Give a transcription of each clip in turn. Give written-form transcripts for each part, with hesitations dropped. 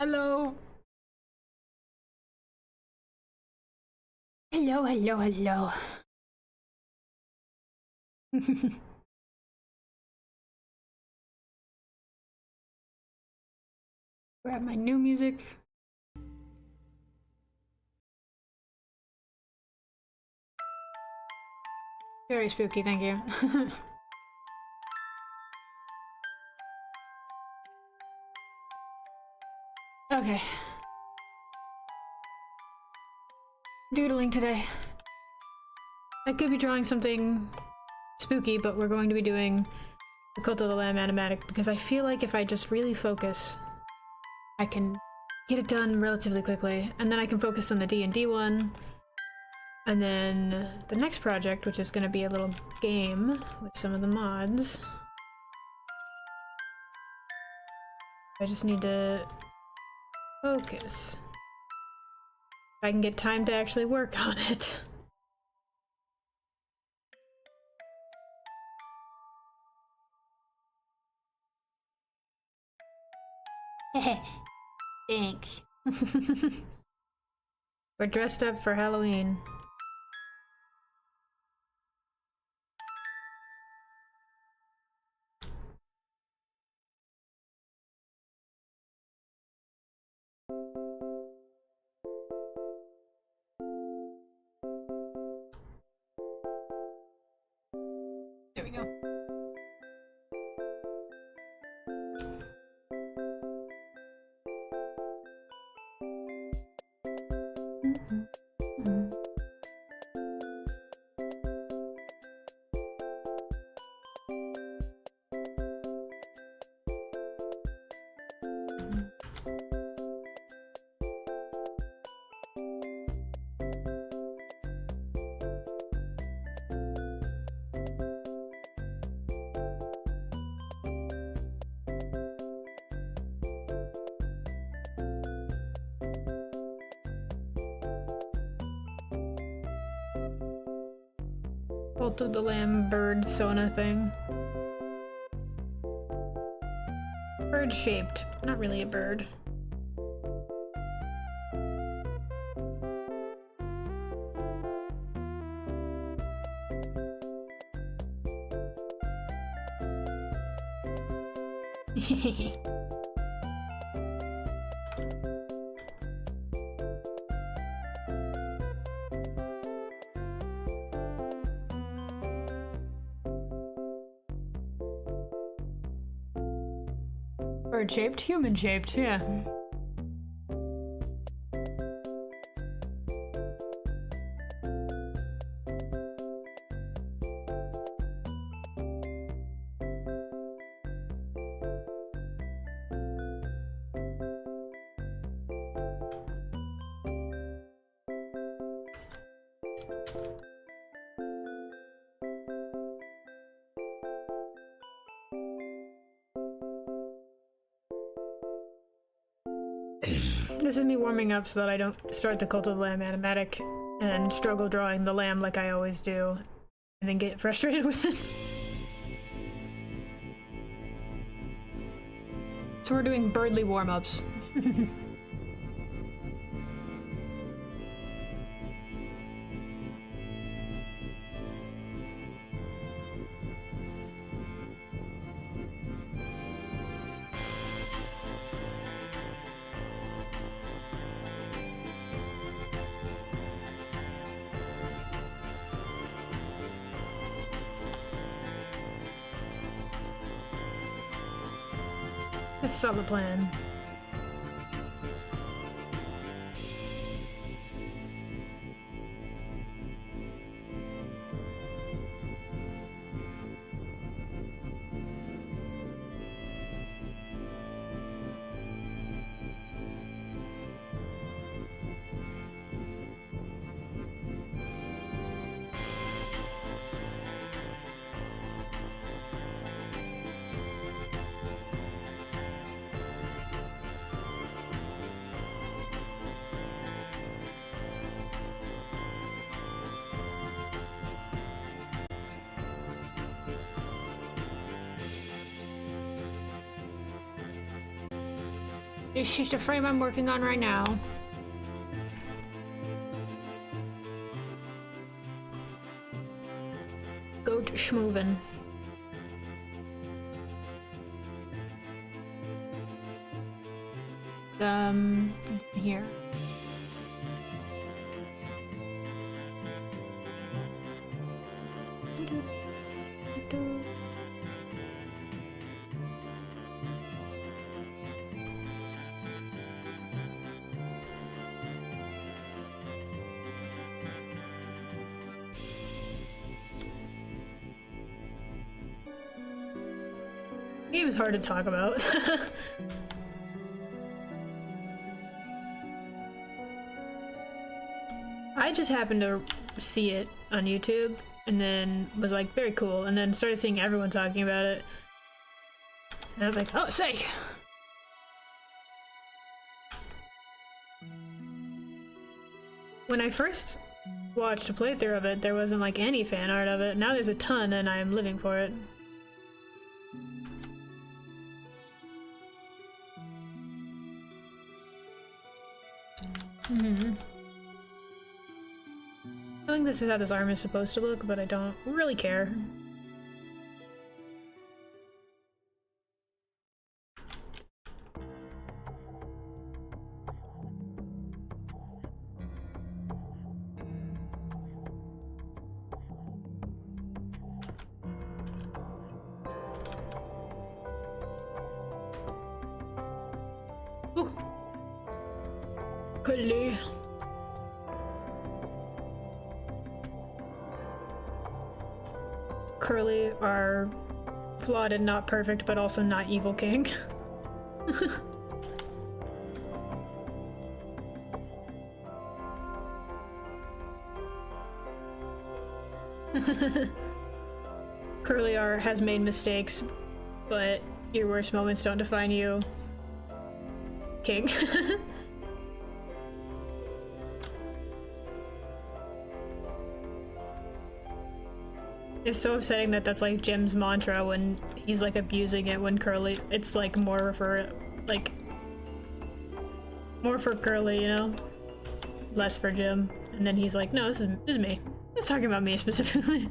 Hello. Hello, hello, hello. Grab my new music. Very spooky, thank you. Okay. Doodling today. I could be drawing something spooky, but we're going to be doing the Cult of the Lamb animatic because I feel like if I just really focus, I can get it done relatively quickly, and then I can focus on the D&D one, and then the next project, which is going to be a little game with some of the mods. I just need to focus. I can get time to actually work on it. Thanks. We're dressed up for Halloween. There we go. Cult of the Lamb bird Sona thing. Bird shaped, not really a bird. Bird-shaped, human-shaped, yeah. This is me warming up so that I don't start the Cult of the Lamb animatic and struggle drawing the lamb like I always do, and then get frustrated with it. So we're doing birdly warm-ups. That's still the plan. It's just a frame I'm working on right now. Goat schmoovin'. Here. Game is hard to talk about. I just happened to see it on YouTube and then was like, very cool, and then started seeing everyone talking about it. And I was like, oh, sick! When I first watched a playthrough of it, there wasn't like any fan art of it. Now there's a ton and I am living for it. I think this is how this arm is supposed to look, but I don't really care. Ooh. COtL. Curly, our flawed and not perfect, but also not evil king. Curly R has made mistakes, but your worst moments don't define you. King. It's so upsetting that that's like Jim's mantra when he's like abusing it when Curly, it's like more for like more for Curly, you know? Less for Jim. And then he's like, no, this is me. He's talking about me specifically.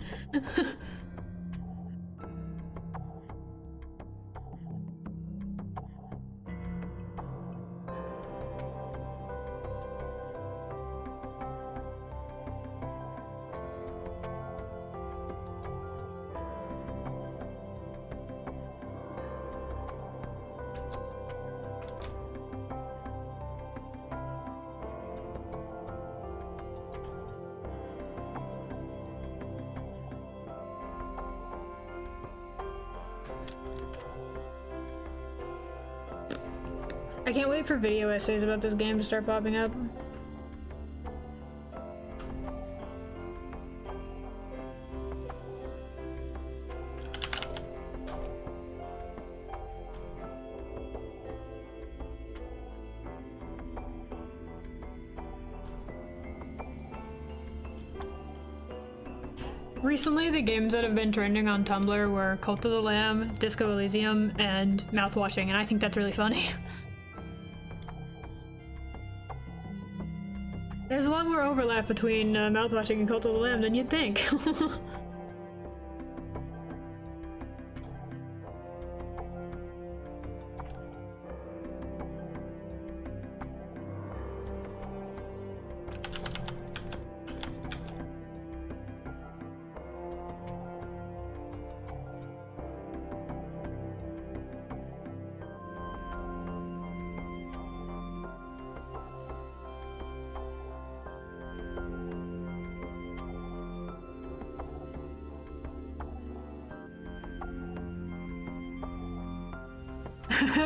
I can't wait for video essays about this game to start popping up. Recently, the games that have been trending on Tumblr were Cult of the Lamb, Disco Elysium, and Mouthwashing, and I think that's really funny. There's a lot more overlap between Mouthwashing and Cult of the Lamb than you'd think.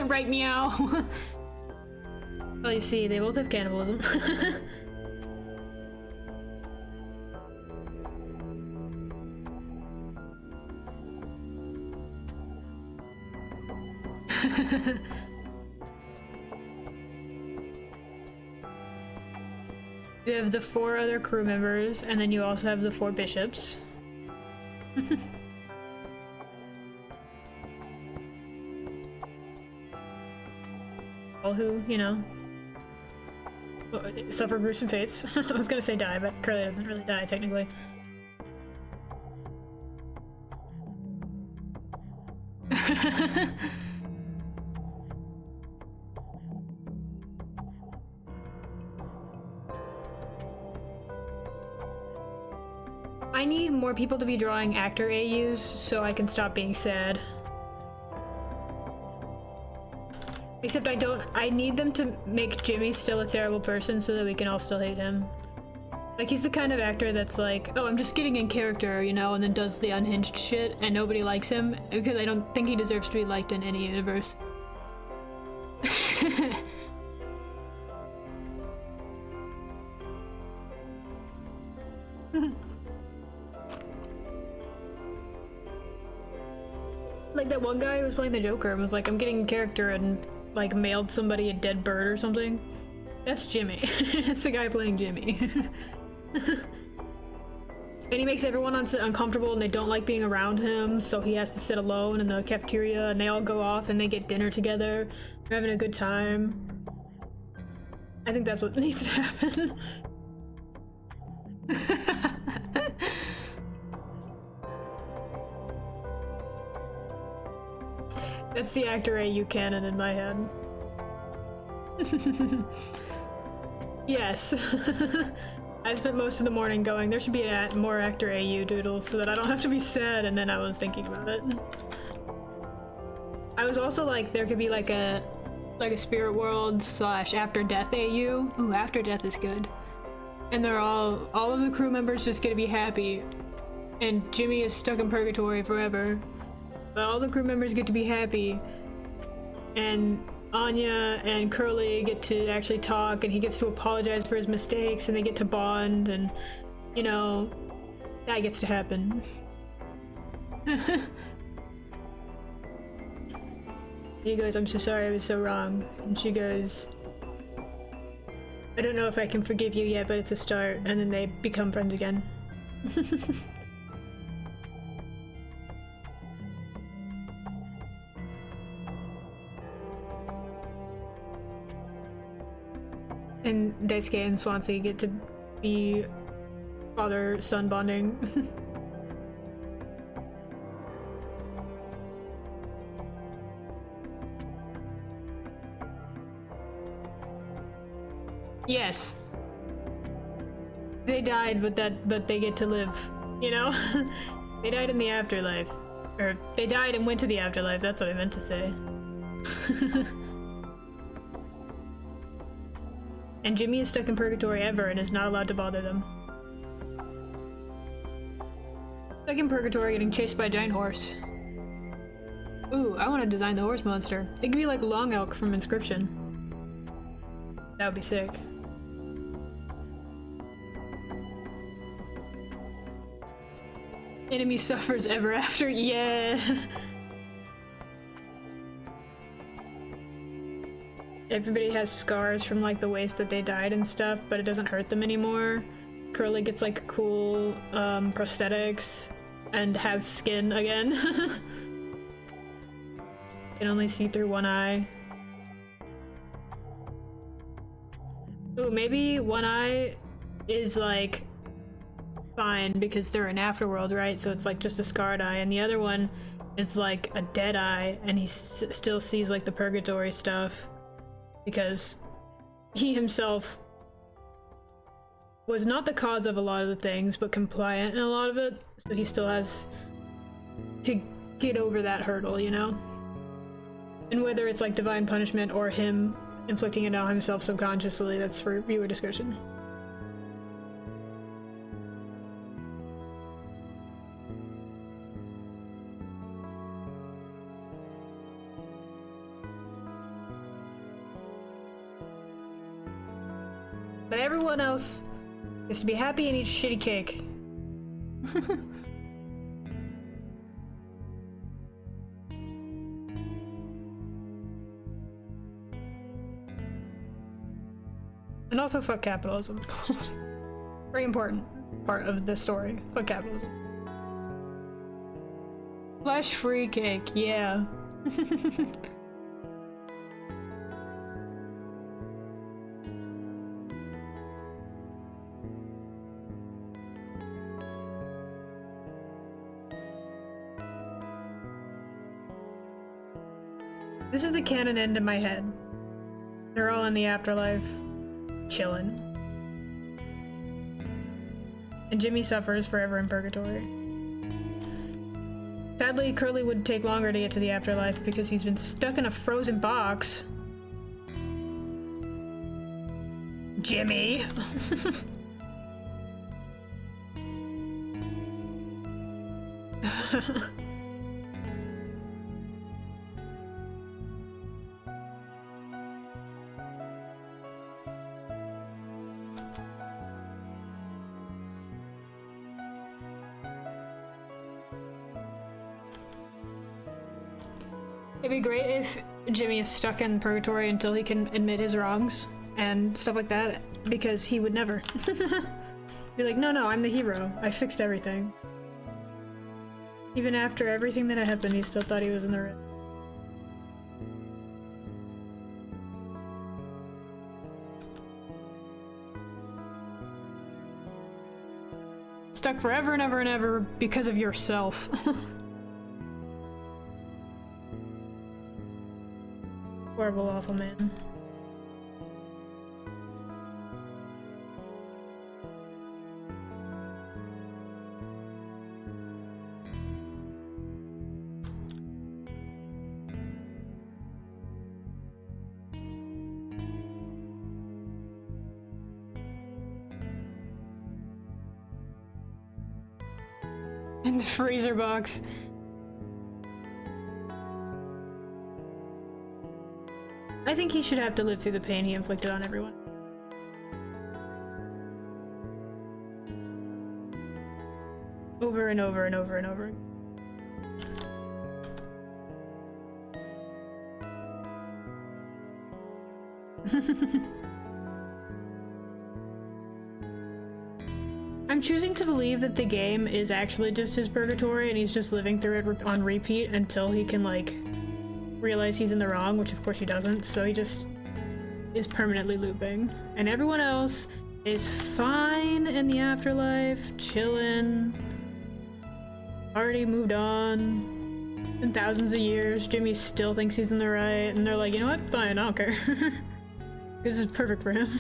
Right, meow. Well, you see, they both have cannibalism. You have the 4 other crew members, and then you also have the 4 bishops. all who, you know, suffer gruesome fates. I was gonna say die, but Curly doesn't really die, technically. I need more people to be drawing actor AUs so I can stop being sad. Except I need them to make Jimmy still a terrible person so that we can all still hate him. Like, he's the kind of actor that's like, oh, I'm just getting in character, you know, and then does the unhinged shit and nobody likes him because I don't think he deserves to be liked in any universe. Like that one guy who was playing the Joker and was like, I'm getting in character and like mailed somebody a dead bird or something. That's Jimmy. That's the guy playing Jimmy. And he makes everyone uncomfortable and they don't like being around him, so he has to sit alone in the cafeteria and they all go off and they get dinner together. They're having a good time. I think that's what needs to happen. That's the actor AU canon in my head. Yes. I spent most of the morning going, there should be more actor AU doodles so that I don't have to be sad, and then I was thinking about it. I was also like, there could be like a spirit world / after death AU. Ooh, after death is good. And they're all of the crew members just gonna be happy. And Jimmy is stuck in purgatory forever. But all the crew members get to be happy. And Anya and Curly get to actually talk, and he gets to apologize for his mistakes, and they get to bond, and, you know, that gets to happen. He goes, I'm so sorry, I was so wrong. And she goes, I don't know if I can forgive you yet, but it's a start. And then they become friends again. And Daisuke and Swansea get to be father-son bonding. Yes. They died, but they get to live, you know? They died in the afterlife. Or, they died and went to the afterlife, that's what I meant to say. And Jimmy is stuck in purgatory ever and is not allowed to bother them. Stuck in purgatory getting chased by a giant horse. Ooh, I want to design the horse monster. It could be like Long Elk from Inscription. That would be sick. Enemy suffers ever after, yeah! Everybody has scars from like the ways that they died and stuff, but it doesn't hurt them anymore. Curly gets like cool prosthetics and has skin again. Can only see through one eye. Ooh, maybe one eye is like fine because they're in Afterworld, right? So it's like just a scarred eye, and the other one is like a dead eye and he still sees like the purgatory stuff. Because he himself was not the cause of a lot of the things, but compliant in a lot of it, so he still has to get over that hurdle, you know? And whether it's like divine punishment or him inflicting it on himself subconsciously, that's for viewer discretion. But everyone else is to be happy and eat shitty cake. And also fuck capitalism. Very important part of the story. Fuck capitalism. Flesh-free cake, yeah. This is the canon end in my head. They're all in the afterlife, chillin'. And Jimmy suffers forever in purgatory. Sadly, Curly would take longer to get to the afterlife because he's been stuck in a frozen box. Jimmy! It'd be great if Jimmy is stuck in purgatory until he can admit his wrongs and stuff like that, because he would never. Be like, no, I'm the hero. I fixed everything. Even after everything that had happened, he still thought he was in the right. Stuck forever and ever and ever because of yourself. Horrible, awful man. In the freezer box. I think he should have to live through the pain he inflicted on everyone. Over and over and over and over. I'm choosing to believe that the game is actually just his purgatory and he's just living through it on repeat until he can, like, realize he's in the wrong, which of course he doesn't, so he just is permanently looping. And everyone else is fine in the afterlife, chillin', already moved on, in thousands of years. Jimmy still thinks he's in the right, and they're like, you know what, fine, I don't care. This is perfect for him.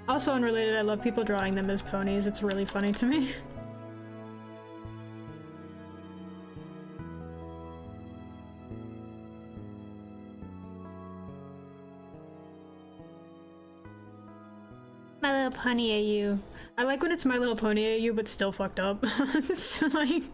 Also unrelated, I love people drawing them as ponies. It's really funny to me. My Little Pony AU. I like when it's My Little Pony AU, but still fucked up. It's like...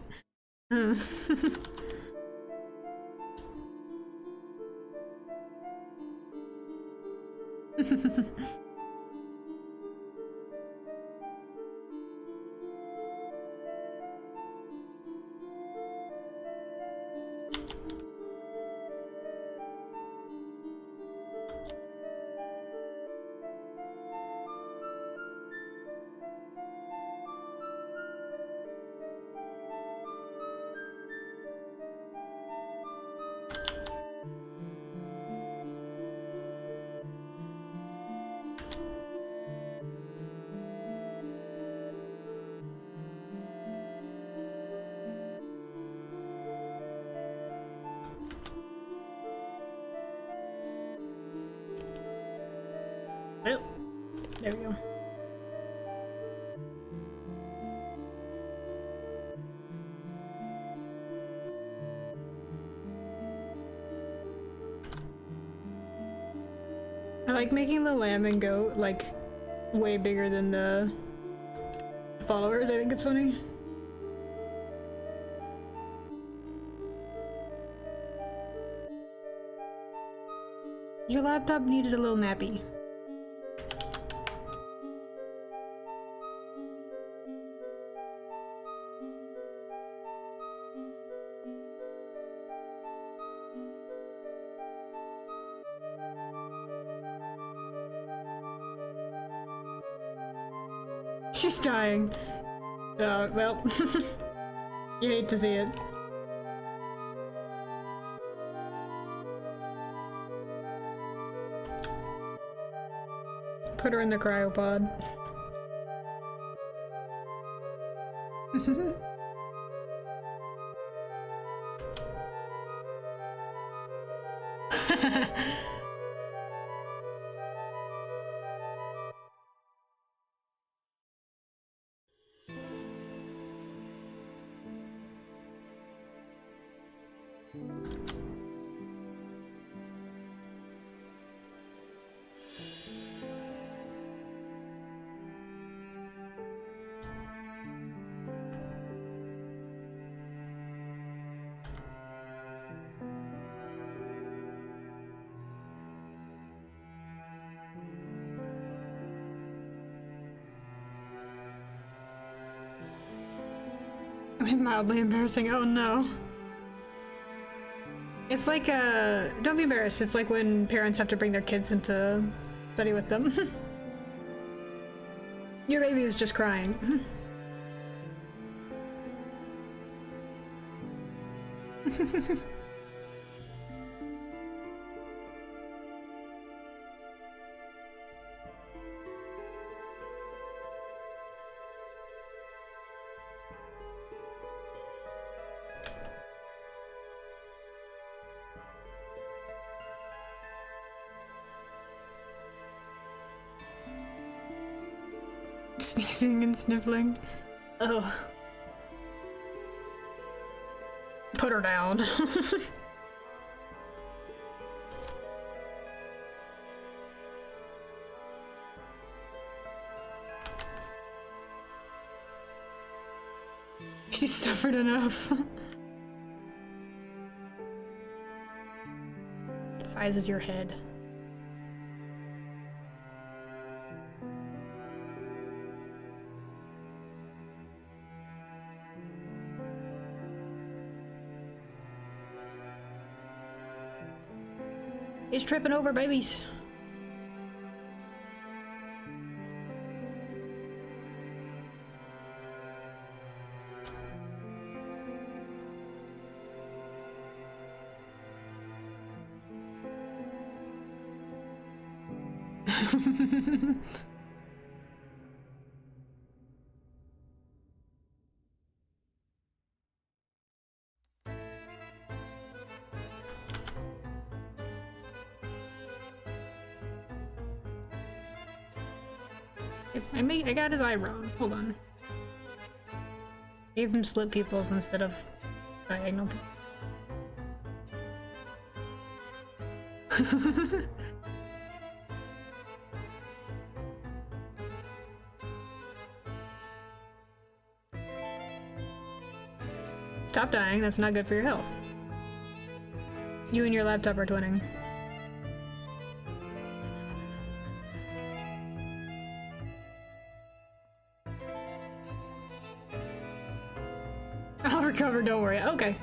Well, there we go. I like making the lamb and goat, like, way bigger than the followers. I think it's funny. Your laptop needed a little nappy. She's dying. Well. You hate to see it. Put her in the cryopod. Mildly embarrassing, oh no. It's like, don't be embarrassed, it's like when parents have to bring their kids into study with them. Your baby is just crying. Sneezing and sniffling. Ugh. Put her down. She suffered enough. The size is your head. He's tripping over babies. I got his eyebrow. Hold on. Gave him slit pupils instead of diagonal pupils. Stop dying, that's not good for your health. You and your laptop are twinning. I'll recover, don't worry. Okay.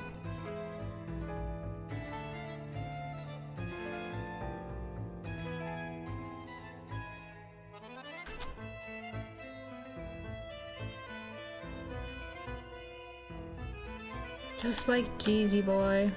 Just like Jeezy boy.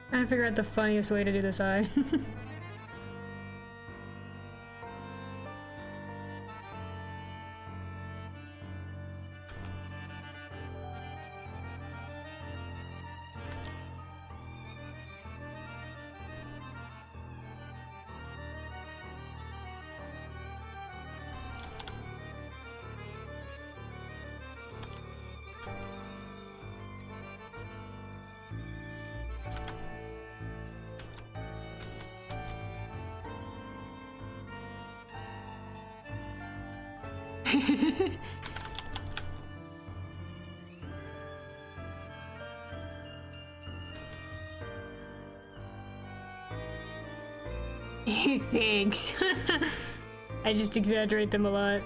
Trying to figure out the funniest way to do this eye. Thanks. I just exaggerate them a lot.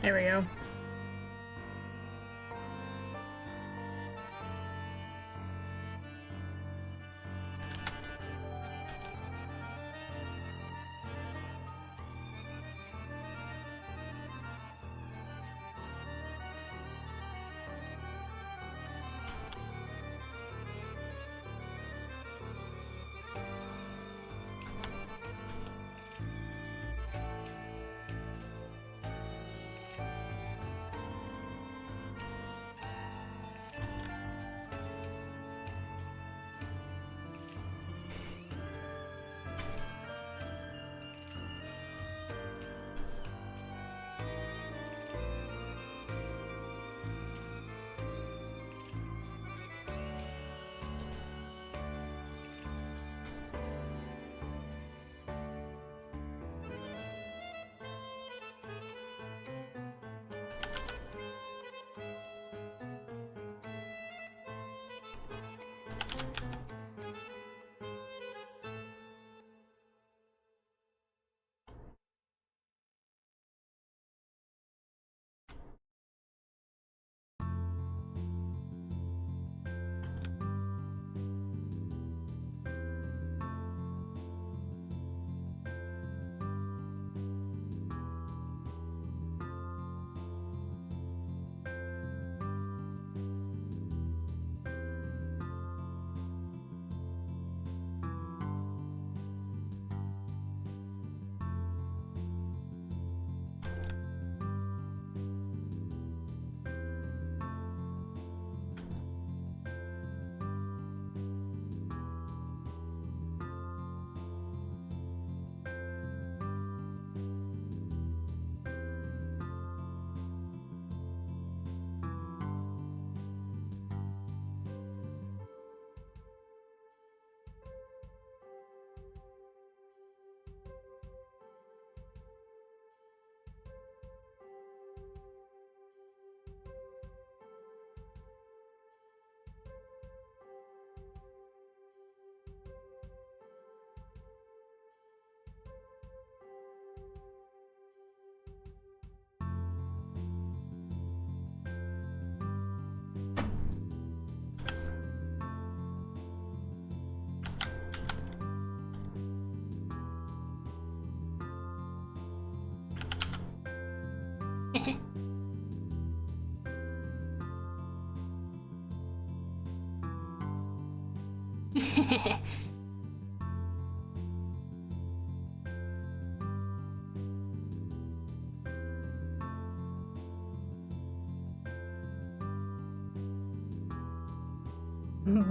There we go.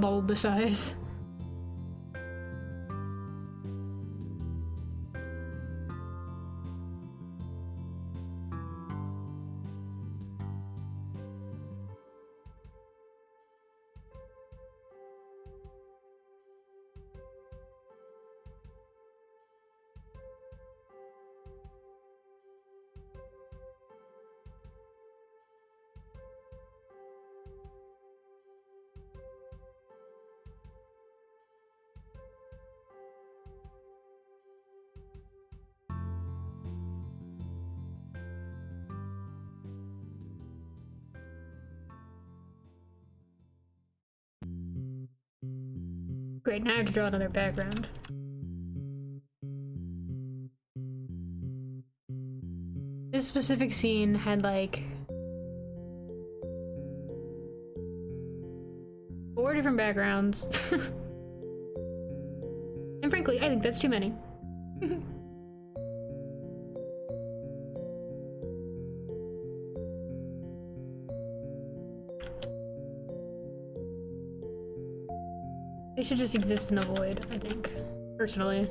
Bulbous eyes. Great, now I have to draw another background. This specific scene had like 4 different backgrounds. And frankly, I think that's too many. They should just exist in the void, I think. Personally.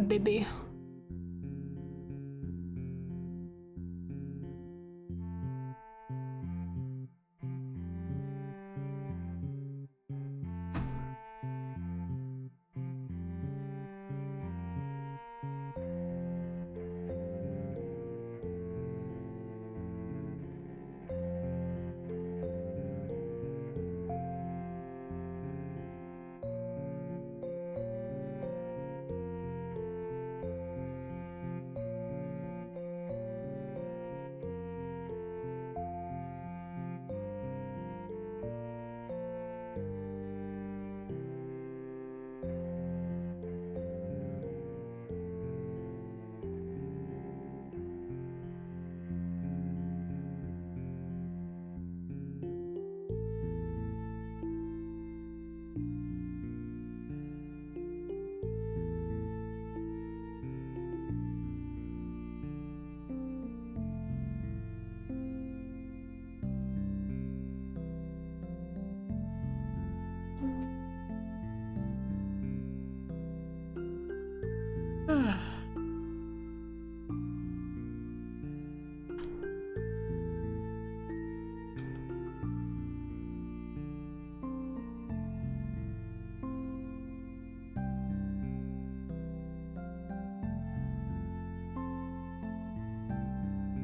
Baby.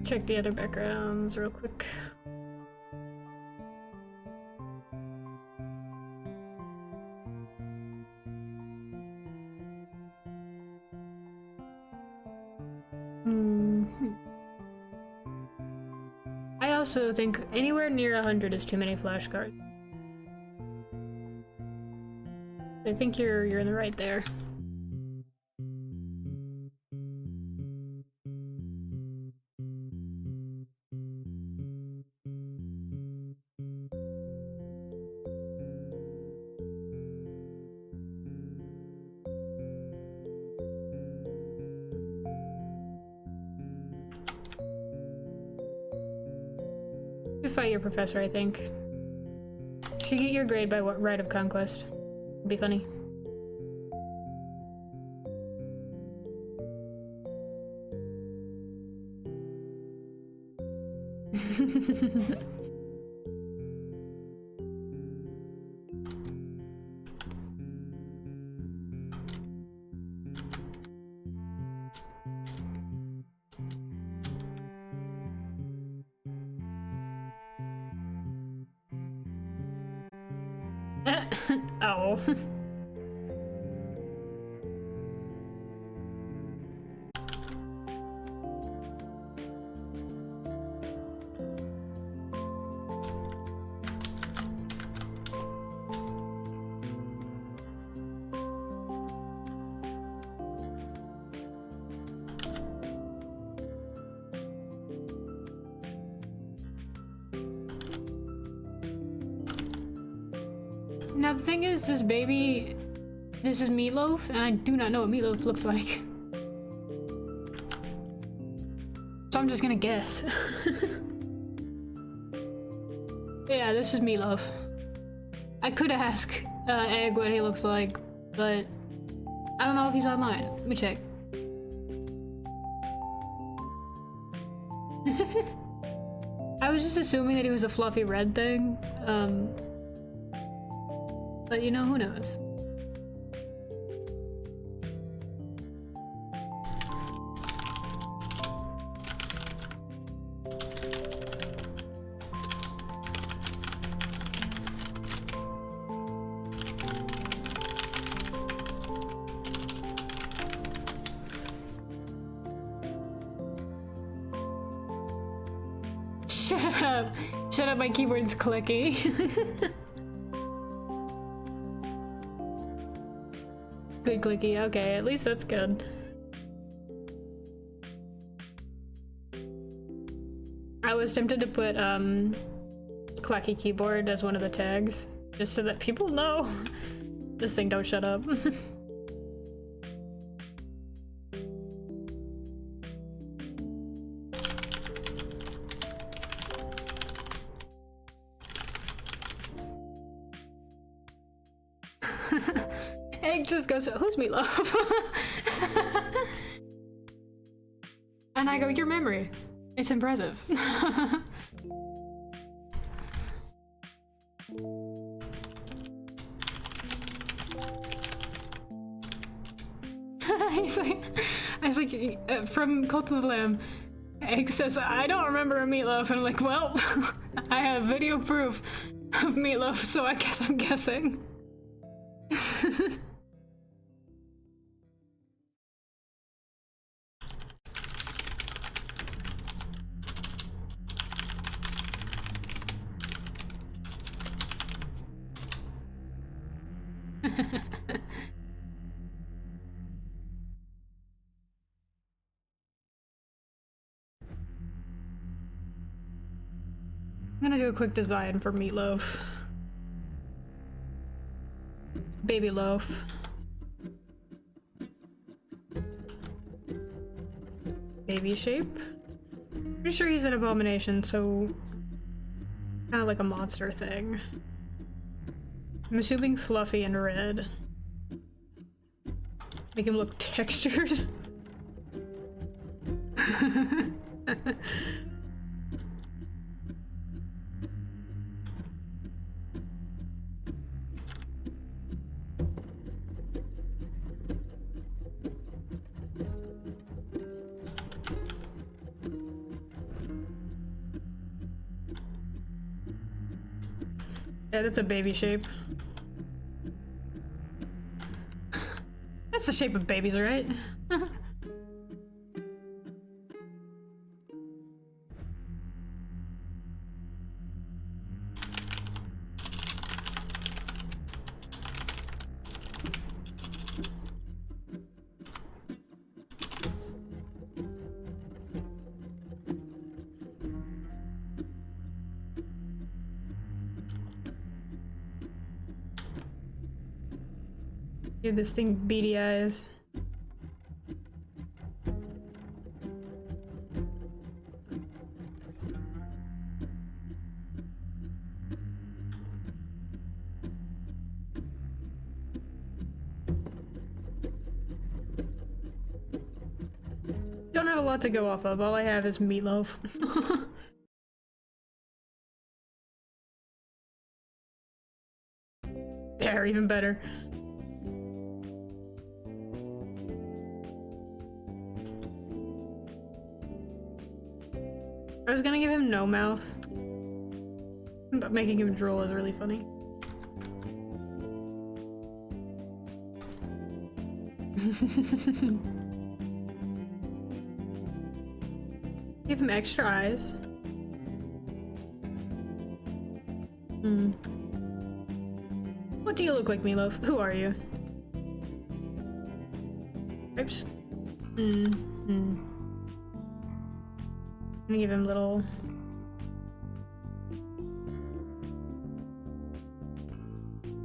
Check the other backgrounds real quick. I also think anywhere near 100 is too many flashcards. I think you're in the right there. You fight your professor, I think. Should get your grade by what right of conquest. It'd be funny. Oh. Yeah, the thing is, this baby, this is Meatloaf, and I do not know what Meatloaf looks like. So I'm just gonna guess. Yeah, this is Meatloaf. I could ask Egg what he looks like, but I don't know if he's online. Let me check. I was just assuming that he was a fluffy red thing, but you know, who knows? Shut up! Shut up, my keyboard's clicky. Good clicky, okay, at least that's good. I was tempted to put clacky keyboard as one of the tags, just so that people know this thing don't shut up. Egg just goes, who's Meatloaf? And I go, your memory. It's impressive. He's like, from COtL, Egg says, I don't remember a Meatloaf. And I'm like, well, I have video proof of Meatloaf, so I guess I'm guessing. I'm gonna do a quick design for Meatloaf. Baby loaf. Baby shape. Pretty sure he's an abomination, so kind of like a monster thing. I'm assuming fluffy and red. Make him look textured. Yeah, that's a baby shape. That's the shape of babies, right? Give this thing beady eyes. Don't have a lot to go off of. All I have is Meatloaf. Yeah, even better. I was gonna give him no mouth, but making him drool is really funny. Give him extra eyes. What do you look like, Meatloaf? Who are you? Oops. I'm gonna give him little...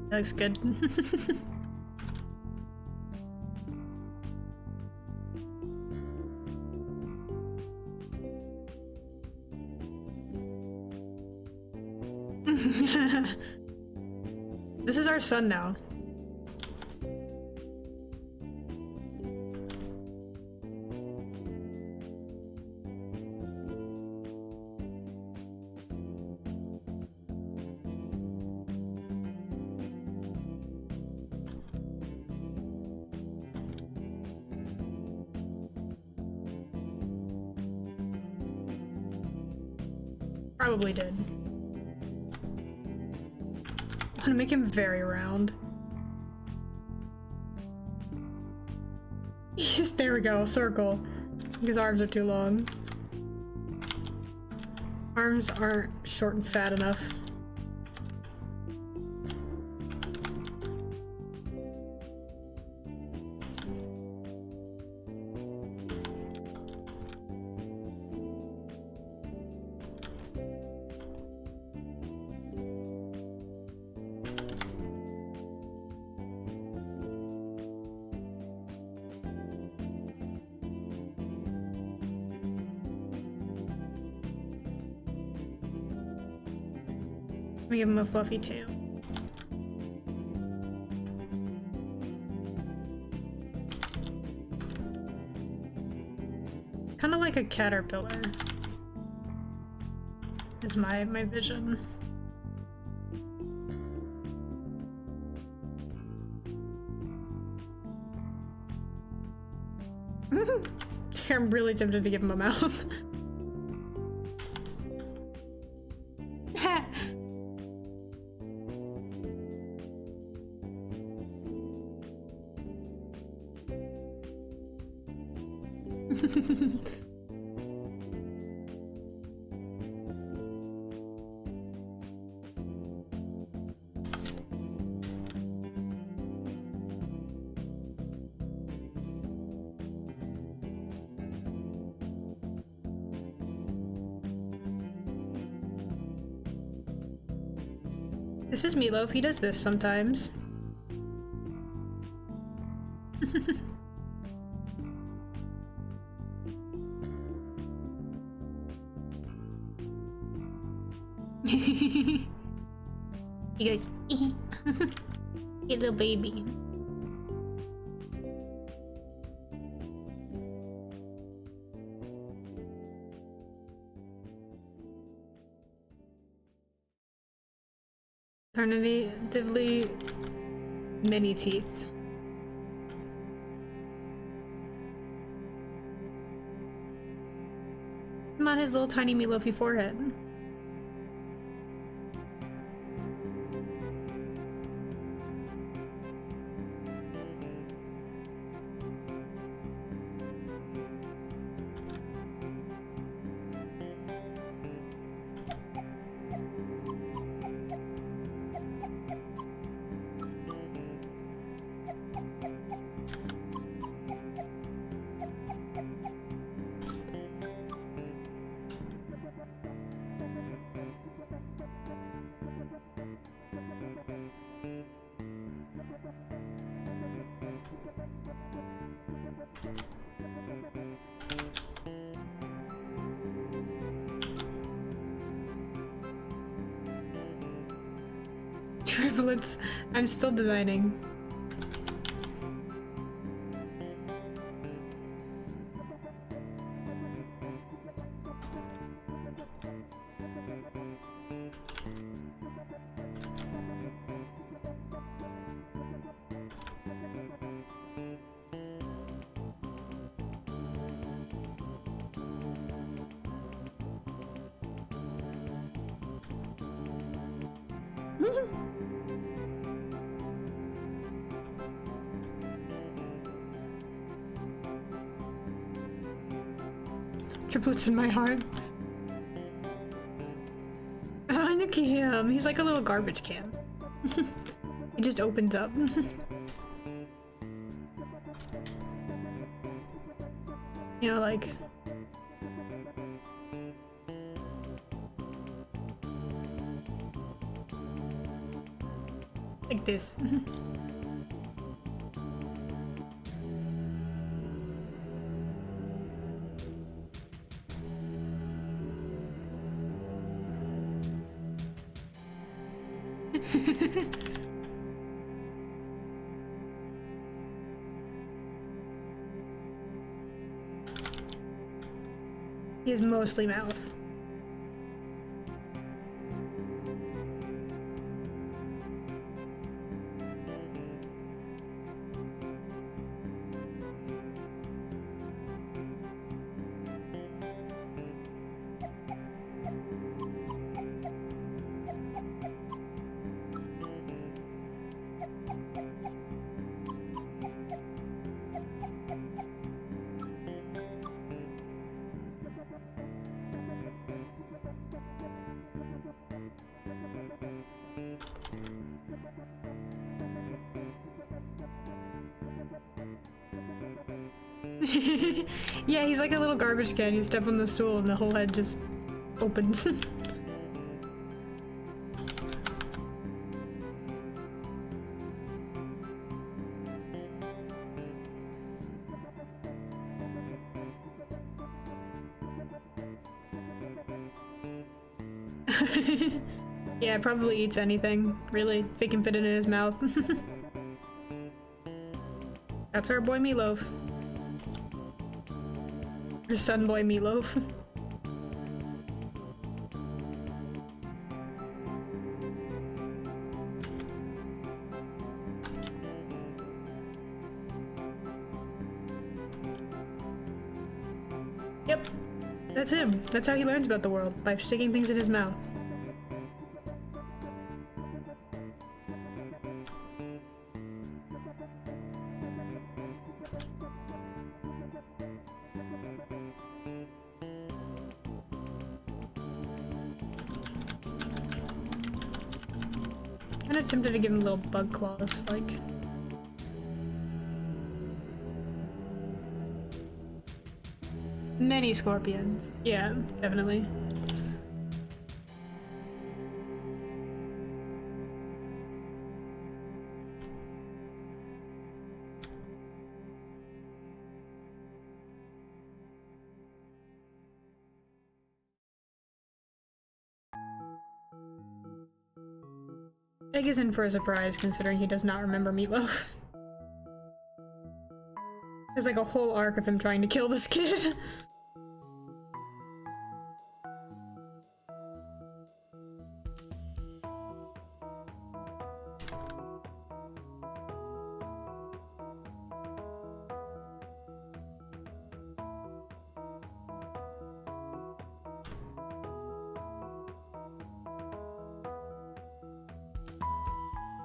That looks good. This is our son now. Probably did. I'm gonna make him very round. Yes, there we go, circle. His arms are too long. Arms aren't short and fat enough. Let me give him a fluffy tail. Kind of like a caterpillar is my vision. I'm really tempted to give him a mouth. This is Meatloaf, he does this sometimes. He goes, "Ee." Hey, little baby. Alternatively, many teeth. Come on, his little tiny meatloafy forehead. Triplets. I'm still designing. Triplets in my heart. Oh, look at him. He's like a little garbage can. It just opens up. You know, like... Like this. He is mostly mouth. Yeah, he's like a little garbage can. You step on the stool and the whole head just opens. Yeah, probably eats anything, really, if he can fit it in his mouth. That's our boy Meatloaf. Her son boy Meatloaf. Yep, that's him. That's how he learns about the world, by sticking things in his mouth. I'm kinda tempted to give him little bug claws, like... Many scorpions. Yeah, definitely. Egg is in for a surprise, considering he does not remember Meatloaf. There's like a whole arc of him trying to kill this kid.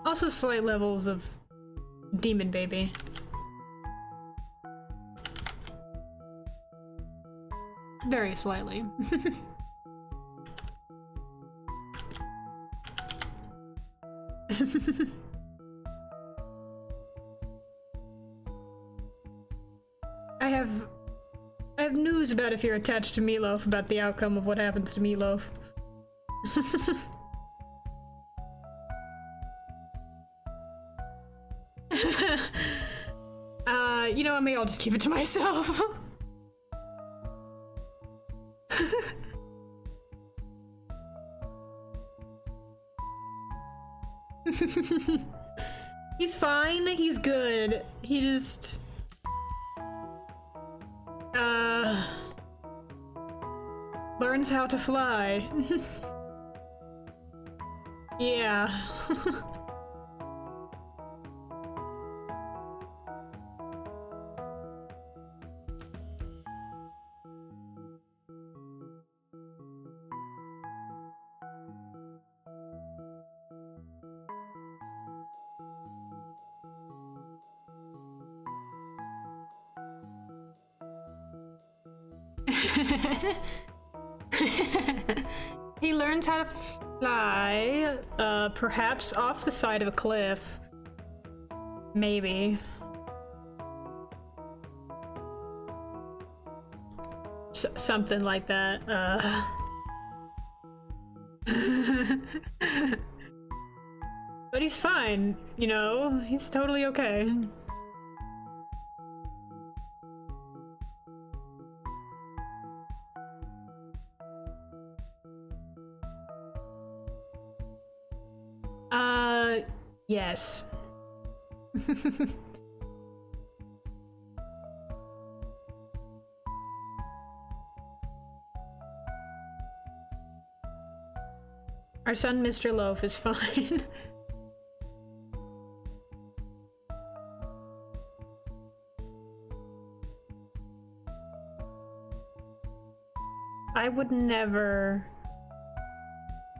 Also slight levels of demon baby. Very slightly. I have news about if you're attached to Meatloaf about the outcome of what happens to Meatloaf. You know what, maybe I'll just keep it to myself. He's fine, he's good. He just... learns how to fly. Yeah. He learns how to fly, perhaps off the side of a cliff. Maybe. Something like that, But But he's fine, you know? He's totally okay. Yes. Our son, Mr. Loaf, is fine. I would never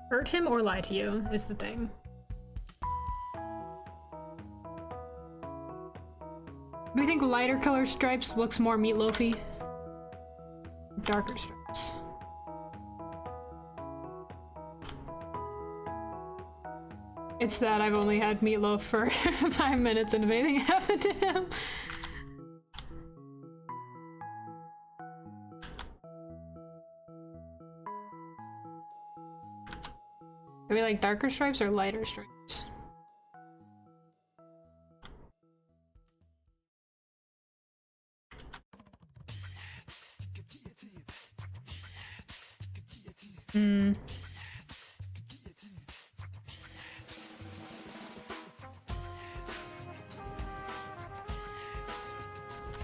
hurt him or lie to you, is the thing. Do you think lighter color stripes looks more meatloafy? Darker stripes. It's that I've only had meatloaf for 5 minutes and if anything happened to him. Are we like darker stripes or lighter stripes? Hmm.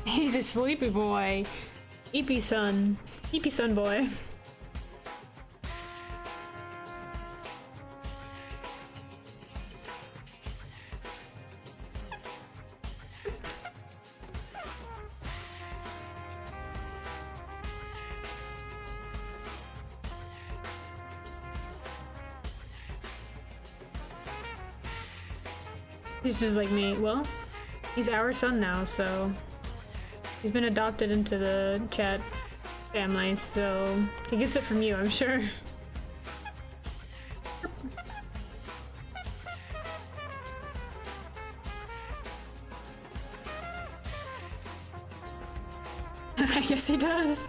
He's a sleepy boy. Eepy son. Eepy son boy. He's just like me. Well, he's our son now, so he's been adopted into the chat family, so he gets it from you, I'm sure. I guess he does.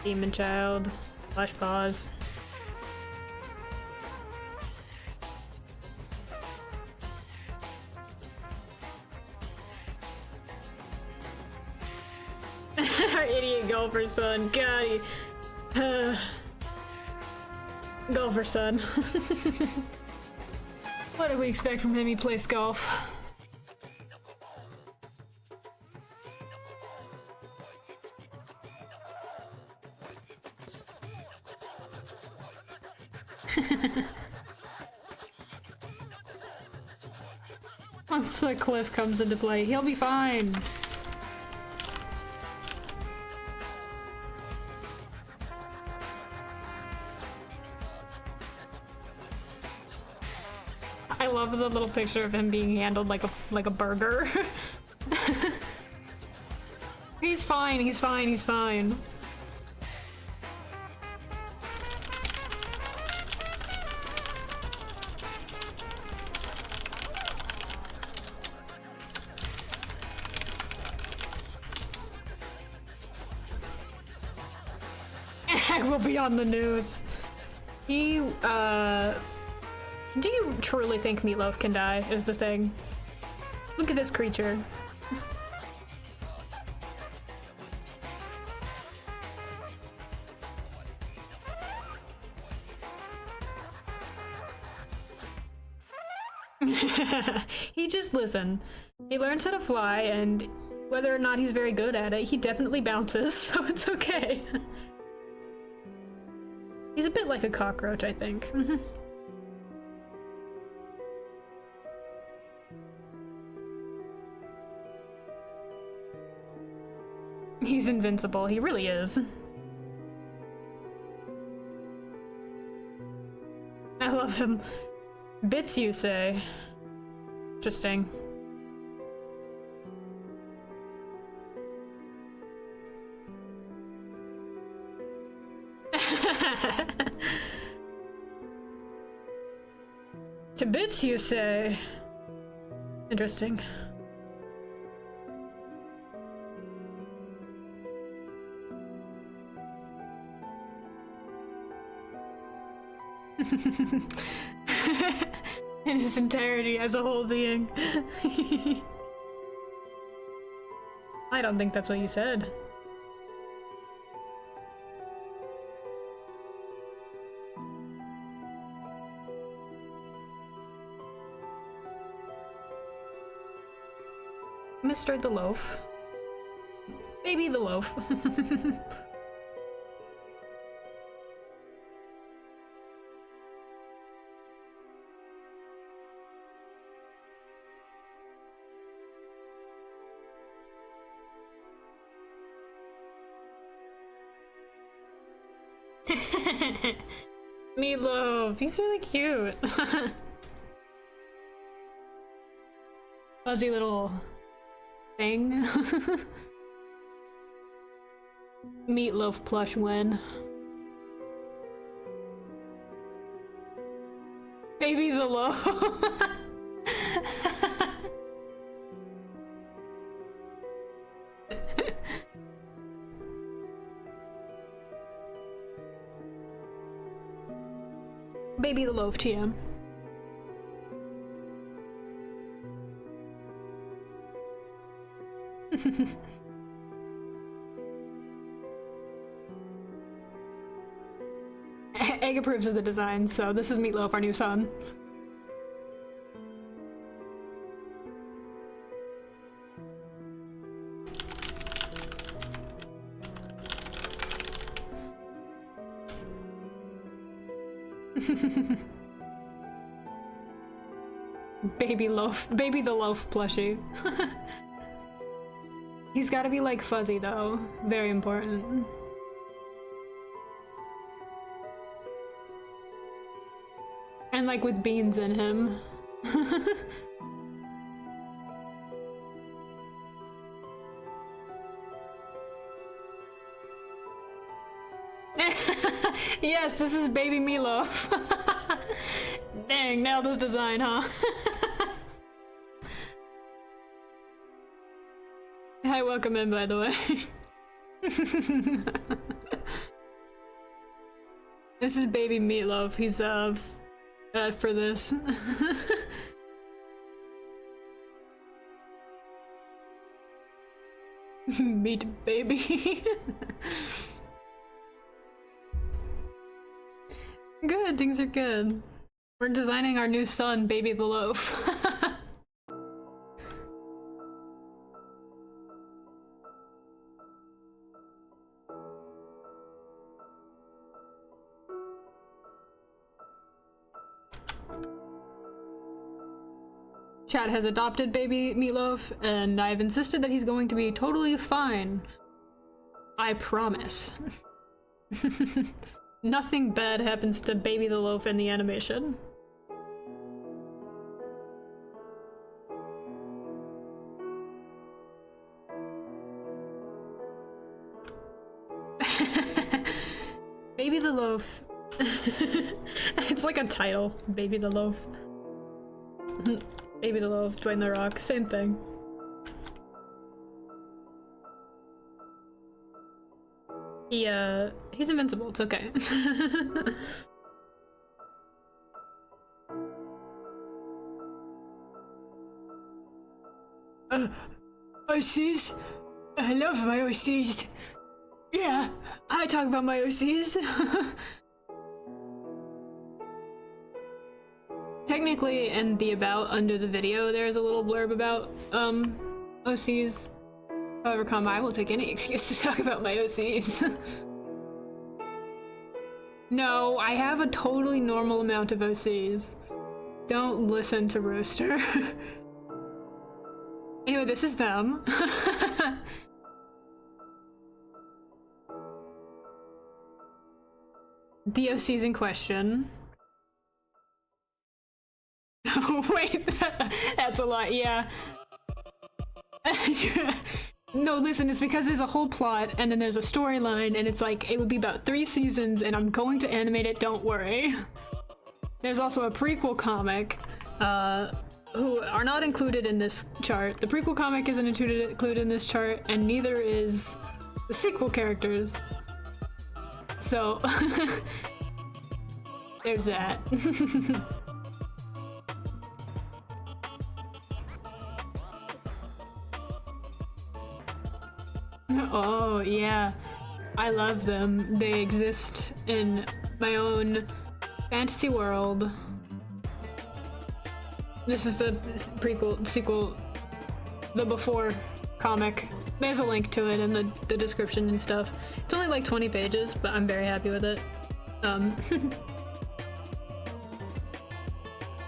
Demon child. Flash pause. Our idiot golfer son. God, he... golfer son. What did we expect from him? He plays golf. Once the cliff comes into play, he'll be fine. I love the little picture of him being handled like a burger. He's fine, he's fine, he's fine. I will be on the news. He, do you truly think Meatloaf can die, is the thing? Look at this creature. He just, listen, he learns how to fly, and whether or not he's very good at it, he definitely bounces, so it's okay. He's a bit like a cockroach, I think. He's invincible, he really is. I love him. Bits, you say? Interesting. To bits, you say? Interesting. In its entirety as a whole being. I don't think that's what you said. Mr. the Loaf. Baby the Loaf. Meatloaf, he's really cute. Fuzzy little thing. Meatloaf plush win. Baby the Loaf. Baby the Loaf TM. Egg approves of the design, so this is Meatloaf, our new son. Baby the Loaf plushie. He's gotta be like fuzzy though, very important. And like with beans in him. Yes, this is baby Meatloaf. Dang, nailed this design, huh? Hi, welcome in, by the way. This is baby Meatloaf. He's, for this. Meat baby. Good, things are good. We're designing our new son, Baby the Loaf. Chat has adopted Baby Meatloaf, and I've insisted that he's going to be totally fine. I promise. Nothing bad happens to Baby the Loaf in the animation. Baby the Loaf. It's like a title. Baby the Loaf. Baby the Loaf, Dwayne the Rock, same thing. He's invincible, it's okay. OCs? I love my OCs. Yeah, I talk about my OCs. Technically, in the about under the video, there's a little blurb about, OCs. However, I will take any excuse to talk about my OCs. No, I have a totally normal amount of OCs. Don't listen to Rooster. Anyway, this is them. The OCs in question. Wait, that's a lot, yeah. No, listen, it's because there's a whole plot, and then there's a storyline, and it's like, it would be about 3 seasons, and I'm going to animate it, don't worry. There's also a prequel comic, who are not included in this chart. The prequel comic isn't included in this chart, and neither is the sequel characters. So, There's that. Oh, yeah. I love them. They exist in my own fantasy world. This is the sequel, the before comic. There's a link to it in the description and stuff. It's only like 20 pages, but I'm very happy with it.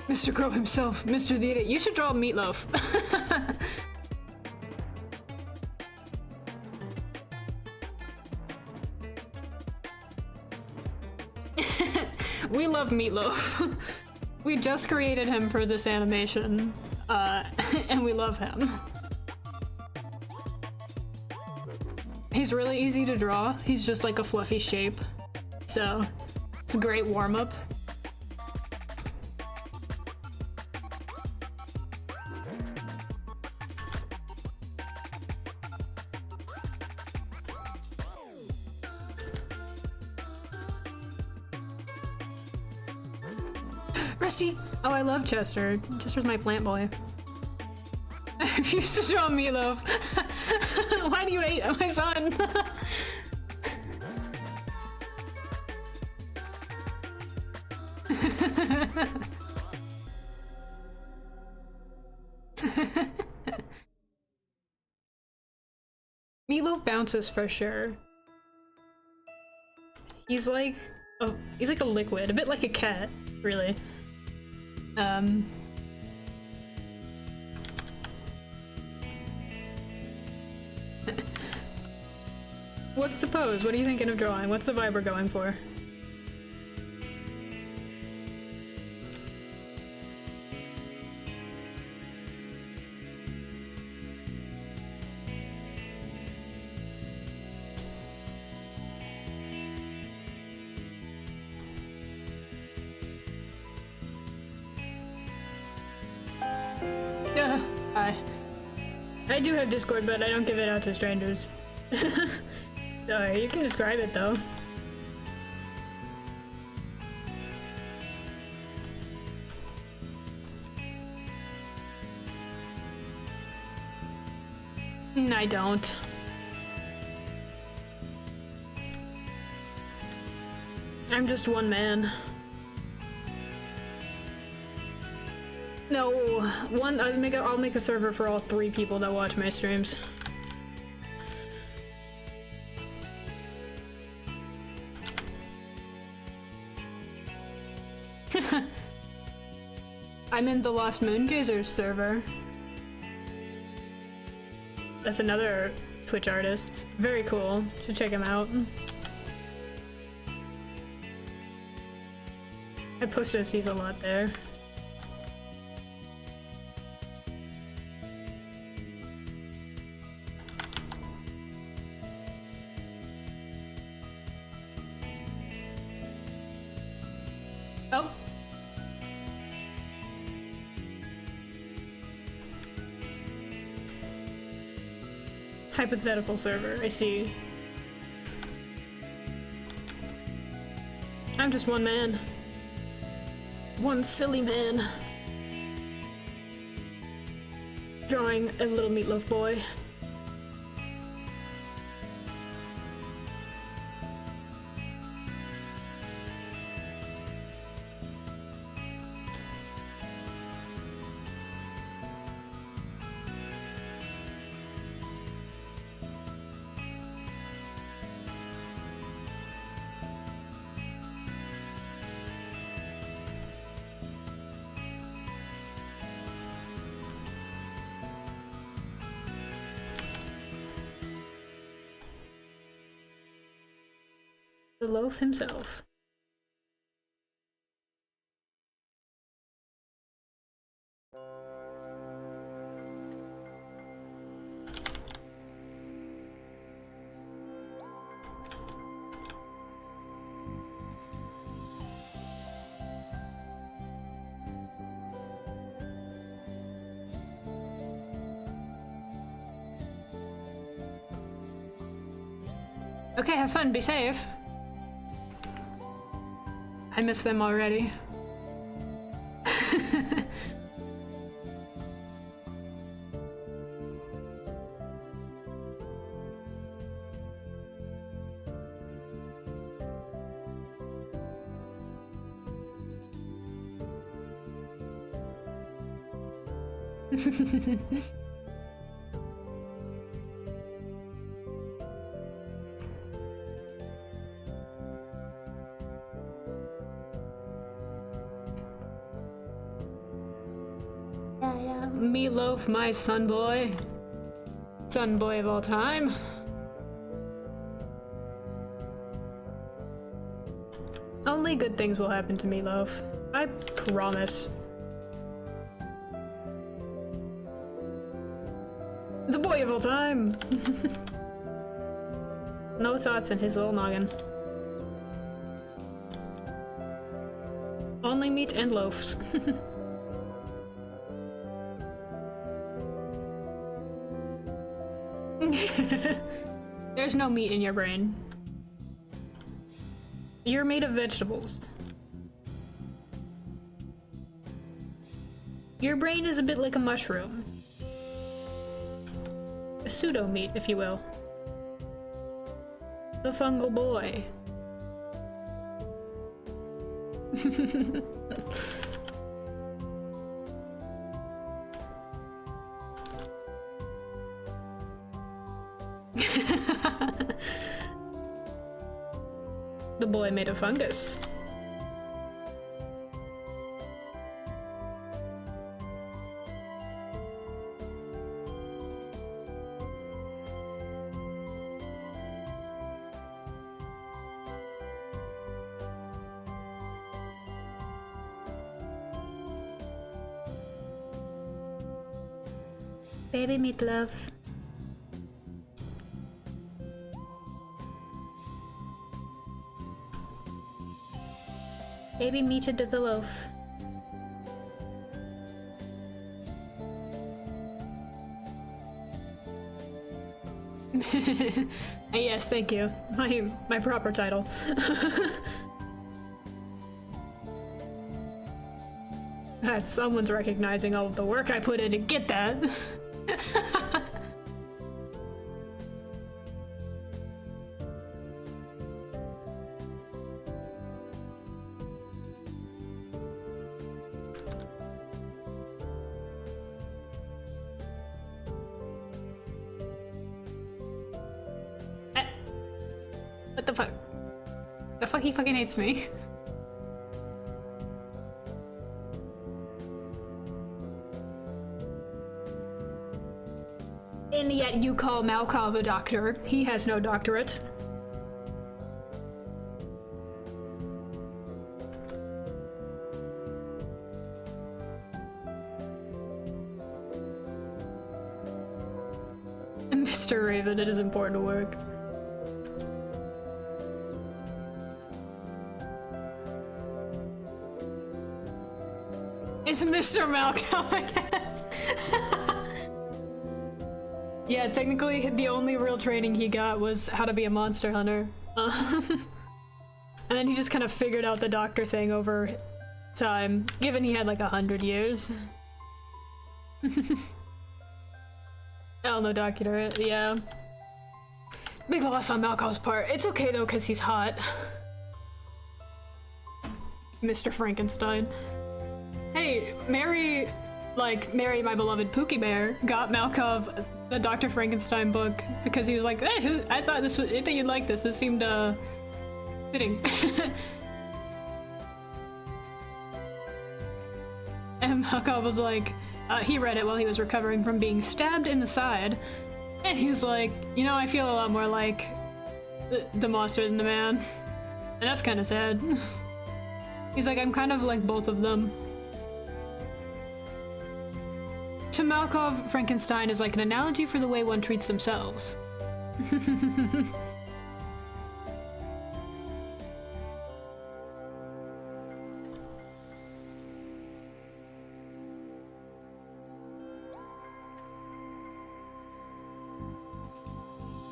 Mr. Crow himself, Mr. the Idiot. You should draw Meatloaf. We love Meatloaf. We just created him for this animation, and we love him. He's really easy to draw. He's just like a fluffy shape, so it's a great warm-up. Rusty! Oh, I love Chester. Chester's my plant boy. I refuse to draw Meatloaf. Why do you hate my son? Meatloaf bounces for sure. He's like a liquid, a bit like a cat, really. What's the pose? What are you thinking of drawing? What's the vibe we're going for? I do have Discord, but I don't give it out to strangers. Sorry, you can describe it though. I don't. I'm just one man. No, I'll make a server for all 3 people that watch my streams. I'm in the Lost Moongazers server. That's another Twitch artist. Very cool. Should check him out. I post OCs a lot there. Oh. Hypothetical server, I see. I'm just one man. One silly man. Drawing a little Meatloaf boy. The loaf himself. Okay, have fun, be safe. I miss them already. Yeah. Meatloaf, my son boy. Son boy of all time. Only good things will happen to Meatloaf. I promise. The boy of all time! No thoughts in his little noggin. Only meat and loaves. There's no meat in your brain. You're made of vegetables. Your brain is a bit like a mushroom. A pseudo-meat, if you will. The fungal boy. The boy made of fungus. Baby meatloaf. Baby meated to the loaf. Yes, thank you. My proper title. That someone's recognizing all of the work I put in to get that. What the fuck? The fuck, he fucking hates me. And yet you call Malkov a doctor. He has no doctorate. Mr. Raven, it is important work. It's Mr. Malcolm, I guess. Yeah, technically the only real training he got was how to be a monster hunter. And then he just kind of figured out the doctor thing over time, given he had like 100 years. Oh, no doctorate, yeah. Big loss on Malcolm's part. It's okay though, because he's hot. Mr. Frankenstein. Hey, Mary, my beloved Pookie Bear, got Malkov the Dr. Frankenstein book because he was like, hey, I think you'd like this. This seemed, fitting. And Malkov was like, he read it while he was recovering from being stabbed in the side. And he's like, you know, I feel a lot more like the monster than the man. And that's kind of sad. He's like, I'm kind of like both of them. To Malkov, Frankenstein is like an analogy for the way one treats themselves.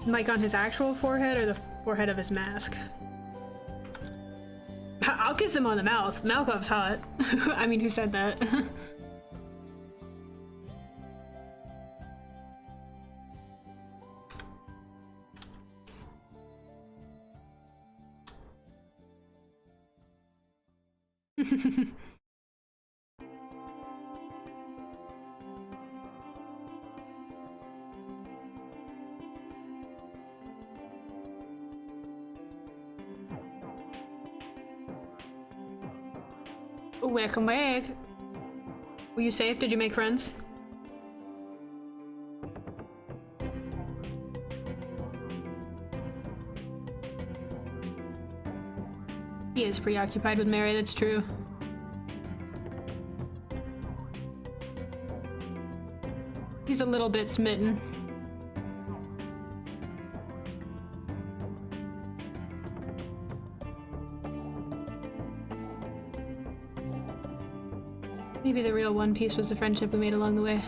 Like on his actual forehead or the forehead of his mask? I'll kiss him on the mouth. Malkov's hot. I mean, who said that? Welcome back. Were you safe? Did you make friends? He is preoccupied with Mary, that's true. He's a little bit smitten. Maybe the real One Piece was the friendship we made along the way.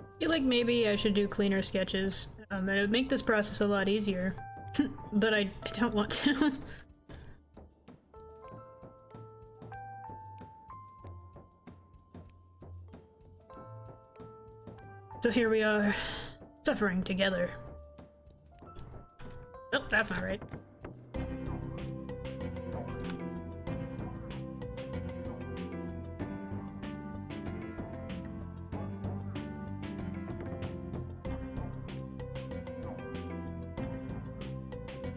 I feel like maybe I should do cleaner sketches. It would make this process a lot easier. But I don't want to. So here we are, suffering together. Oh, that's not right.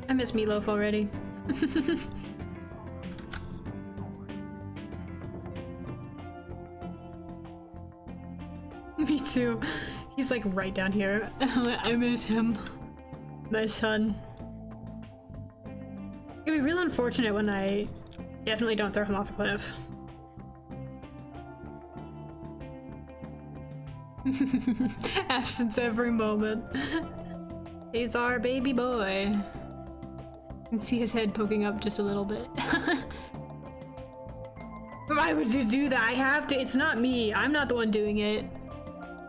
I miss Meatloaf already. Me too. He's like right down here. I miss him. My son. It'd be real unfortunate when I definitely don't throw him off a cliff. Absence every moment. He's our baby boy. You can see his head poking up just a little bit. Why would you do that? I have to. It's not me. I'm not the one doing it.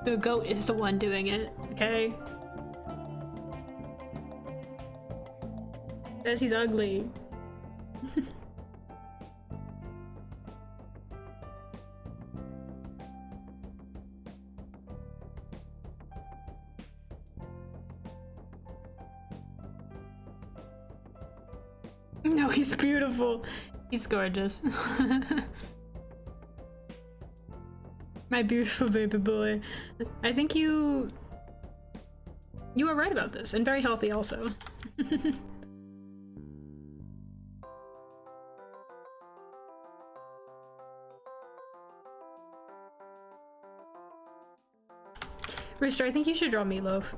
The goat is the one doing it, okay? Says he's ugly. No, he's beautiful. He's gorgeous. My beautiful baby boy. I think you are right about this, and very healthy also. Rooster, I think you should draw Meatloaf.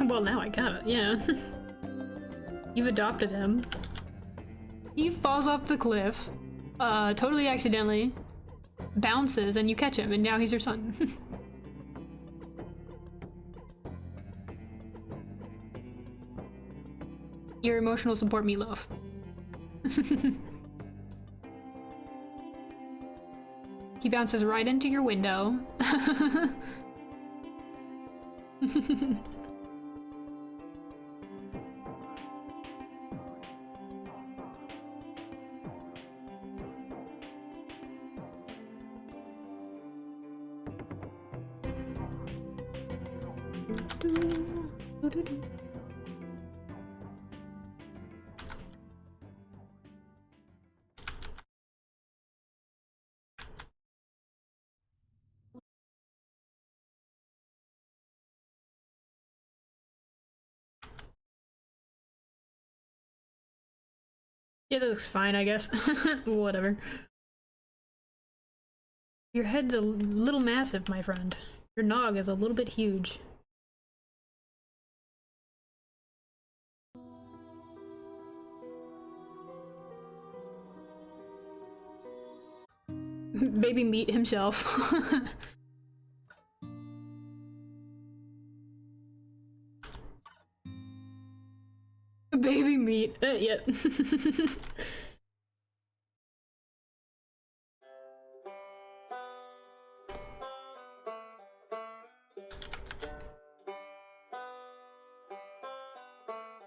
Well, now I got it, yeah. You've adopted him. He falls off the cliff, totally accidentally, bounces, and you catch him, and now he's your son. your emotional support meatloaf. He bounces right into your window. Yeah, that looks fine, I guess. Whatever. Your head's a little massive, my friend. Your nog is a little bit huge. Baby meat himself. Baby meat. Yep.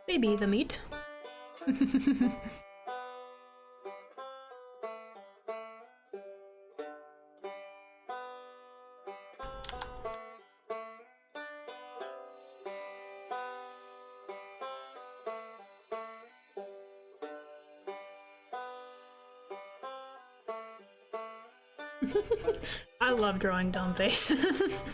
Baby the meat. I love drawing dumb faces.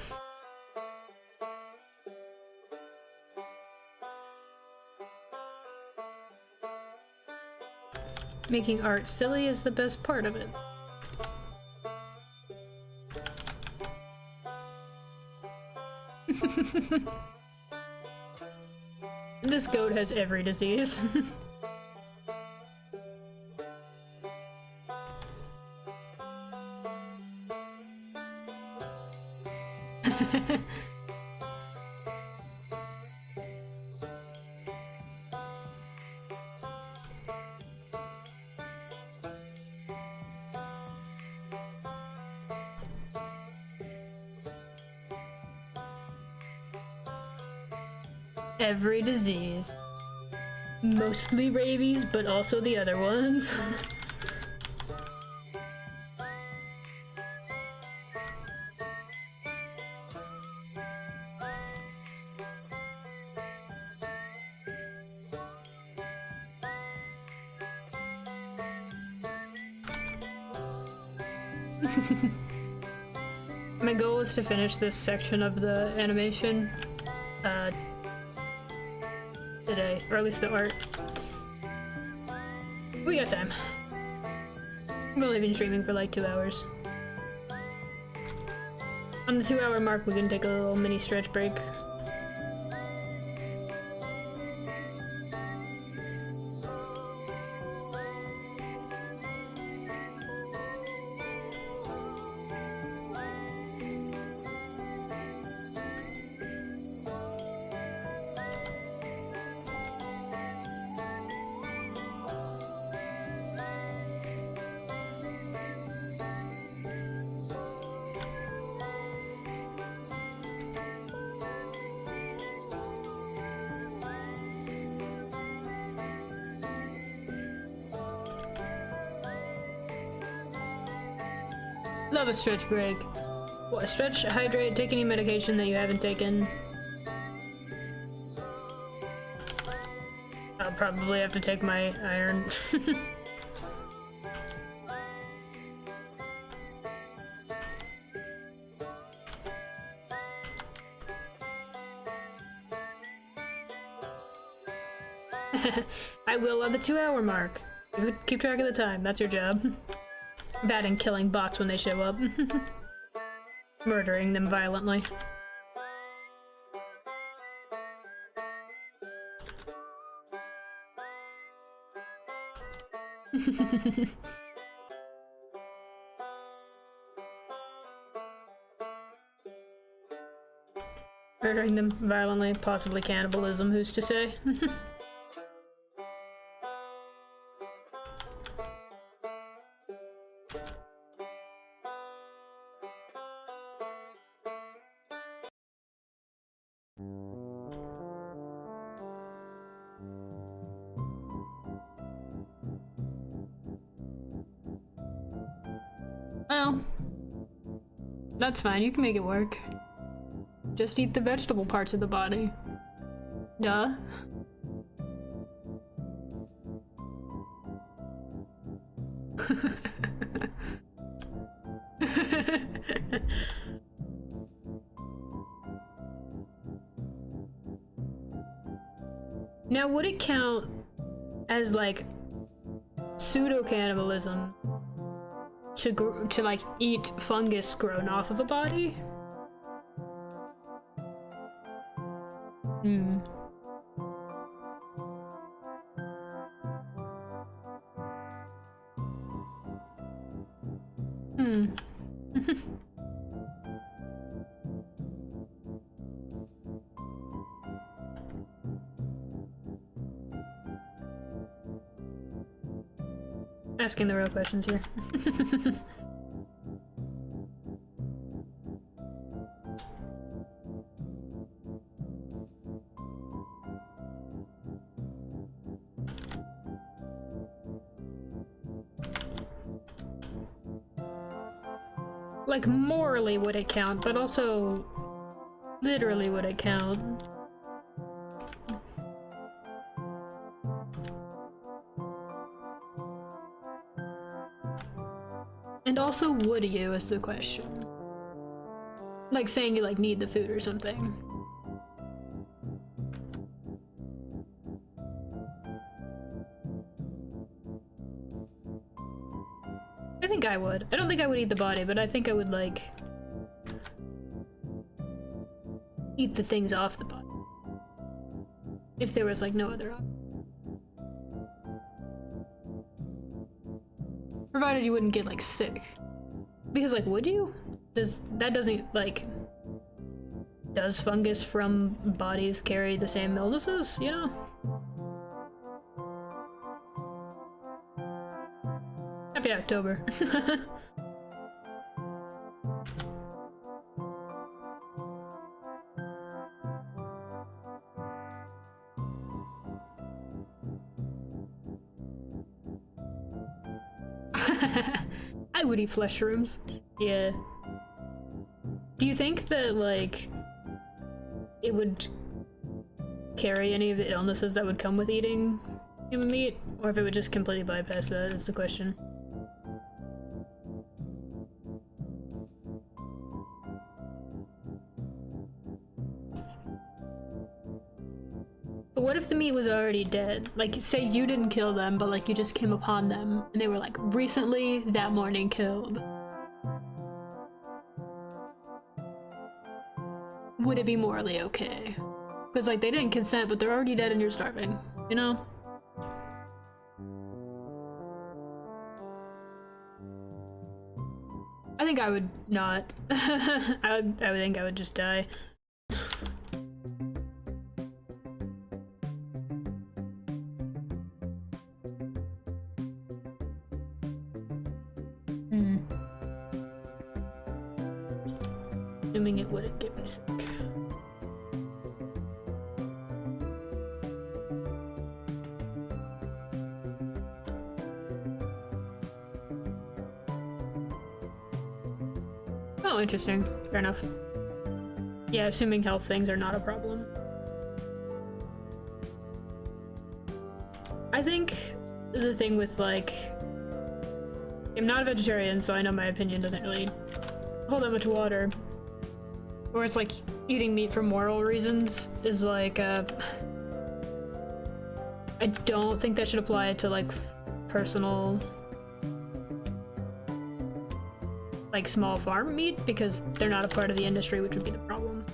Making art silly is the best part of it. This goat has every disease. Every disease. Mostly rabies, but also the other ones. My goal is to finish this section of the animation today, or at least the art. We got time. We've only been streaming for like 2 hours. On the 2-hour mark, we can take a little mini stretch break. Love a stretch break. What, stretch, hydrate, take any medication that you haven't taken. I'll probably have to take my iron. I will at the 2-hour mark. Keep track of the time, that's your job. That and killing bots when they show up. Murdering them violently. Murdering them violently, possibly cannibalism, who's to say? That's fine, you can make it work. Just eat the vegetable parts of the body. Duh. Now, would it count as like pseudo-cannibalism to like eat fungus grown off of a body? Hmm. Hmm. Asking the real questions here. Like, morally would it count, but also literally would it count? And also, would you is the question. Like saying you like need the food or something. I think I would. I don't think I would eat the body, but I think I would like eat the things off the body. If there was like no other option. Provided you wouldn't get like sick. Because like, would you? Does fungus from bodies carry the same illnesses, you know? Happy October. I would eat flesh shrooms. Yeah. Do you think that, like, it would carry any of the illnesses that would come with eating human meat? Or if it would just completely bypass that is the question. But what if the meat was already dead? Like, say you didn't kill them, but like you just came upon them, and they were like, recently, that morning killed. Would it be morally okay? Because like, they didn't consent, but they're already dead and you're starving, you know? I think I would not. I would think I would just die. Assuming it wouldn't get me sick. Oh, interesting. Fair enough. Yeah, assuming health things are not a problem. I think the thing with, like, I'm not a vegetarian, so I know my opinion doesn't really hold that much water. Or it's like eating meat for moral reasons is like, I don't think that should apply to like personal, like small farm meat, because they're not a part of the industry, which would be the problem.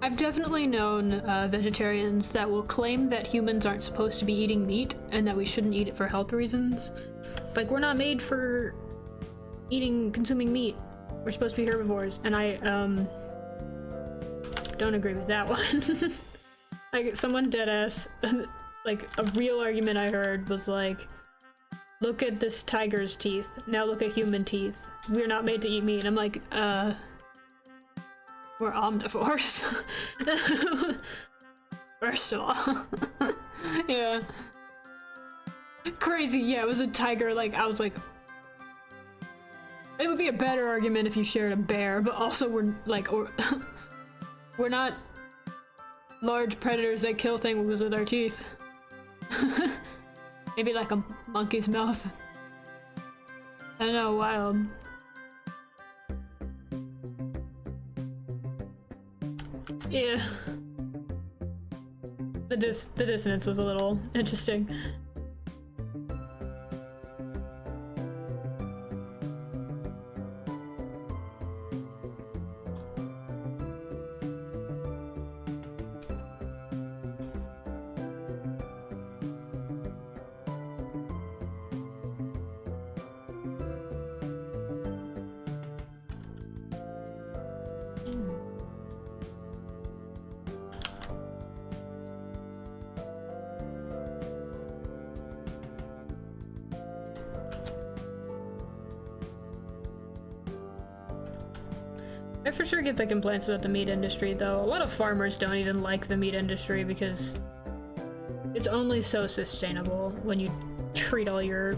I've definitely known vegetarians that will claim that humans aren't supposed to be eating meat and that we shouldn't eat it for health reasons. Like, we're not made for consuming meat. We're supposed to be herbivores, and I don't agree with that one. Like, someone deadass, like, a real argument I heard was like, look at this tiger's teeth, now look at human teeth. We're not made to eat meat. And I'm like, We're omnivores. First of all. Yeah. Crazy, yeah, it was a tiger, like, I was like... It would be a better argument if you shared a bear, but also we're, like, or... we're not large predators that kill things with our teeth. Maybe like a monkey's mouth. I don't know, wild. Yeah. The dissonance was a little interesting. I for sure get the complaints about the meat industry, though. A lot of farmers don't even like the meat industry because it's only so sustainable when you treat all your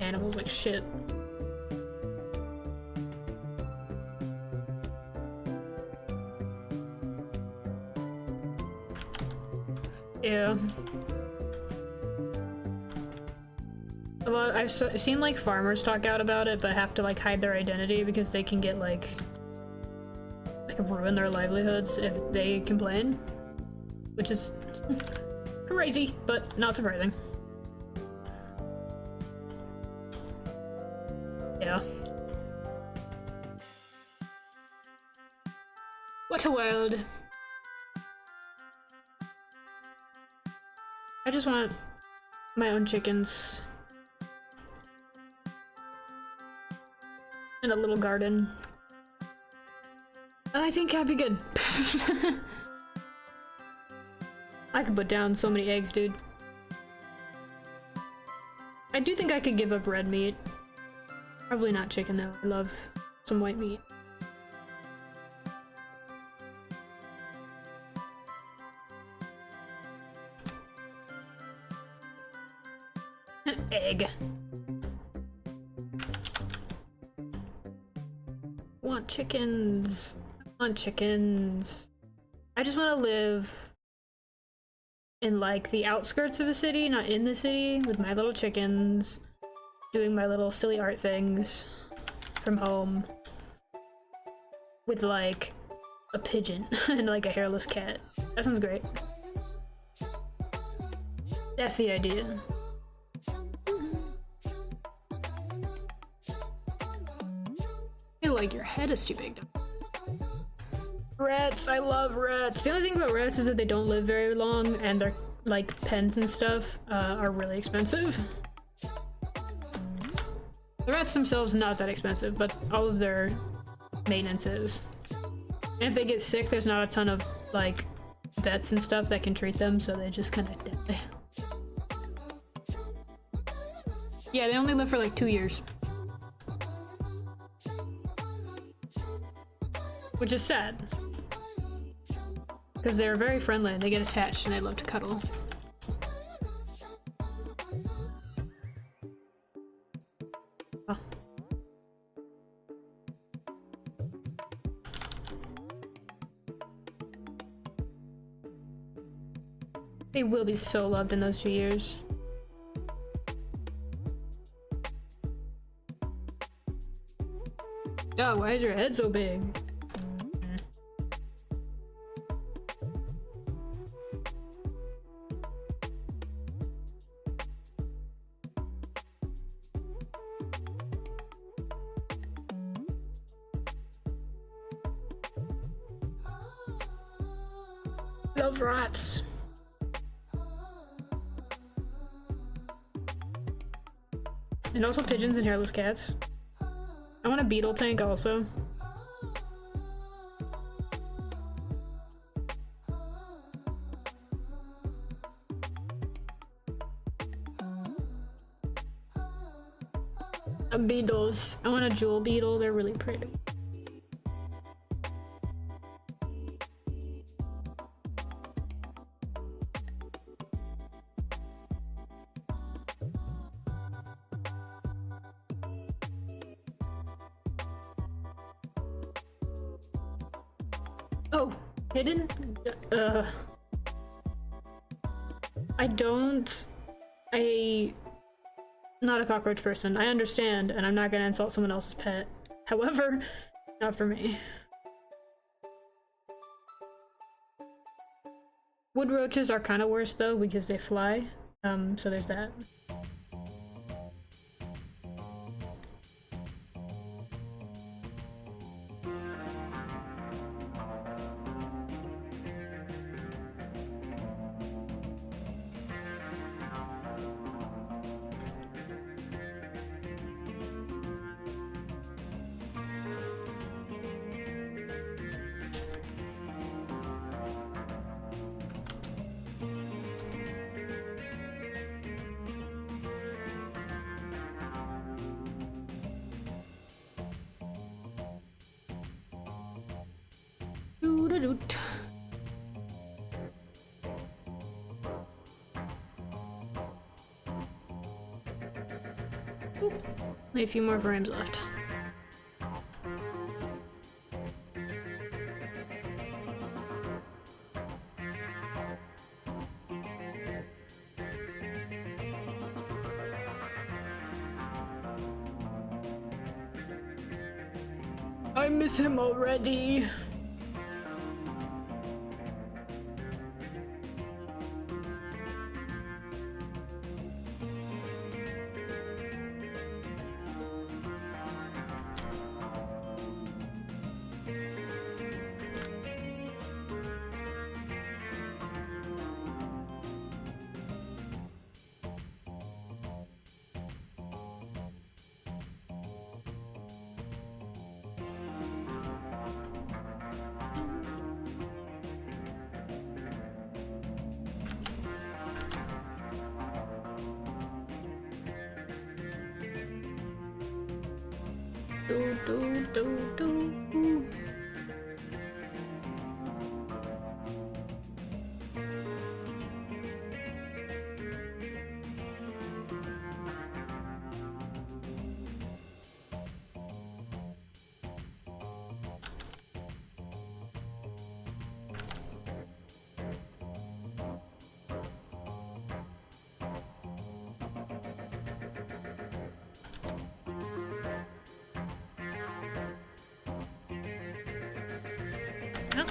animals like shit. Yeah. I've seen like farmers talk out about it, but have to like hide their identity because they can get like ruin their livelihoods if they complain, which is crazy, but not surprising. Yeah. What a world. I just want my own chickens and a little garden. And I think I'd be good. I could put down so many eggs, dude. I do think I could give up red meat. Probably not chicken, though. I love some white meat. Egg. Want chickens. I want chickens. I just want to live in like the outskirts of a city, not in the city, with my little chickens, doing my little silly art things from home, with like a pigeon and like a hairless cat. That sounds great. That's the idea. I feel like your head is too big. Rats, I love rats. The only thing about rats is that they don't live very long, and their like pens and stuff are really expensive. The rats themselves not that expensive, but all of their maintenance is. And if they get sick, there's not a ton of like vets and stuff that can treat them, so they just kind of die. Yeah, they only live for like 2 years. Which is sad. Because they're very friendly and they get attached and they love to cuddle. Oh. They will be so loved in those 2 years. Oh, why is your head so big? Love rats. And also pigeons and hairless cats. I want a beetle tank also. Beetles. I want a jewel beetle, they're really pretty. Oh, hidden? Not a cockroach person. I understand, and I'm not gonna insult someone else's pet. However, not for me. Wood roaches are kind of worse though because they fly. So there's that. Doo-da-doot. Only a few more frames left. I miss him already. Do, do, do, do. No.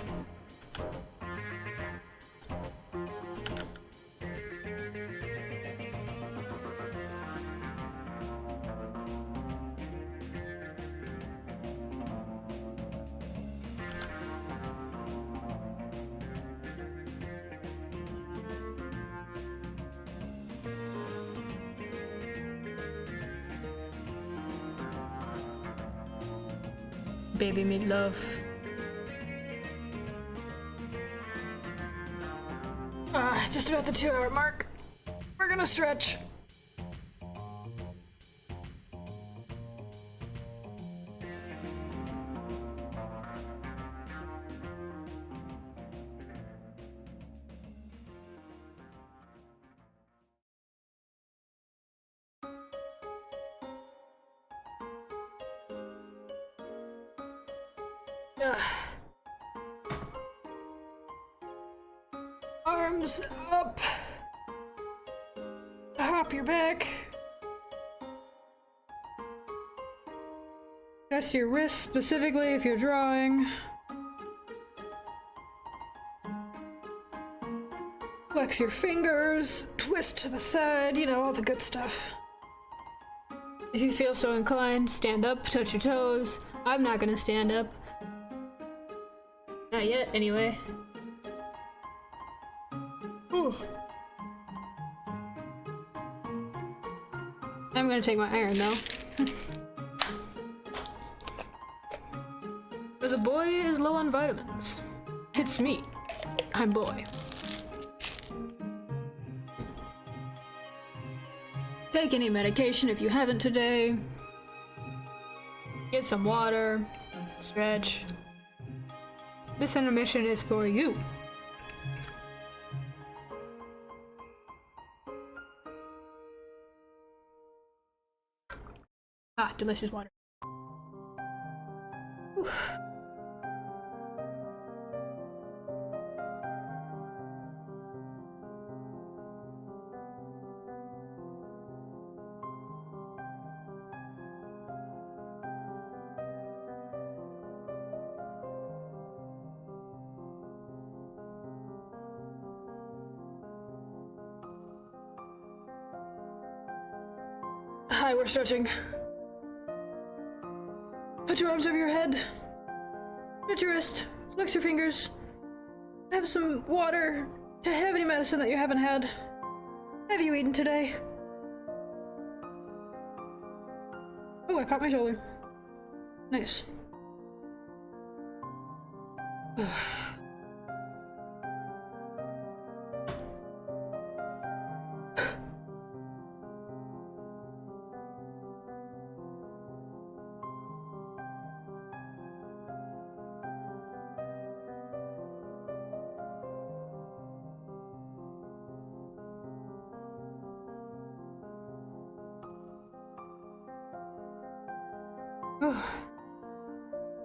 Baby meatloaf. Just about the 2-hour mark. We're gonna stretch. Arms up. Hop your back. Press your wrists specifically if you're drawing. Flex your fingers. Twist to the side, you know, all the good stuff. If you feel so inclined, stand up, touch your toes. I'm not gonna stand up. Not yet, anyway. Ooh. I'm gonna take my iron though. Because a boy is low on vitamins. It's me. I'm boy. Take any medication if you haven't today. Get some water. Stretch. This intermission is for you. Ah, delicious water. Oof. Hi, we're stretching. Put your arms over your head. Stretch your wrist. Flex your fingers. Have some water. Have any medicine that you haven't had. Have you eaten today? Oh, I popped my shoulder. Nice.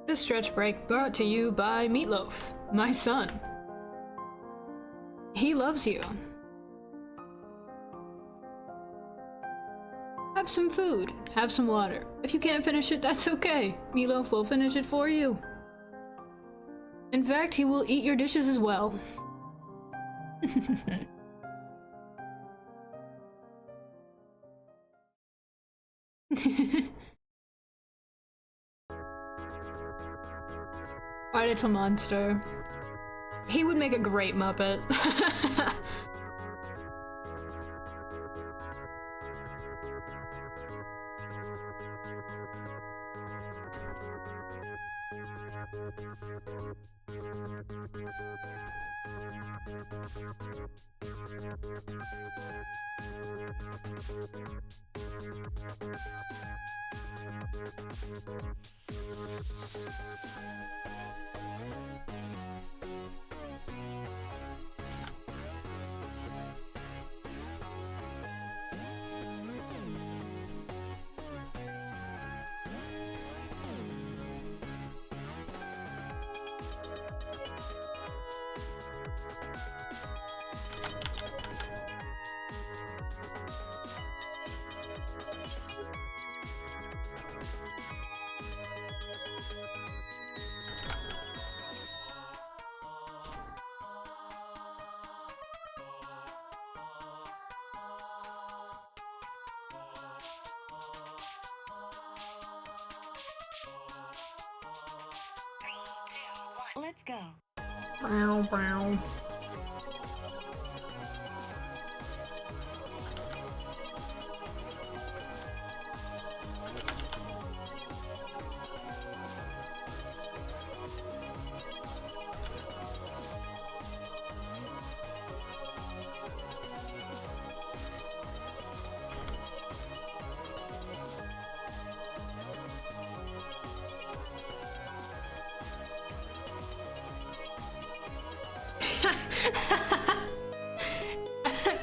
This stretch break brought to you by Meatloaf, my son. He loves you. Have some food, have some water. If you can't finish it, that's okay. Meatloaf will finish it for you. In fact, he will eat your dishes as well. My little monster. He would make a great Muppet. Let's go. Brow, brow.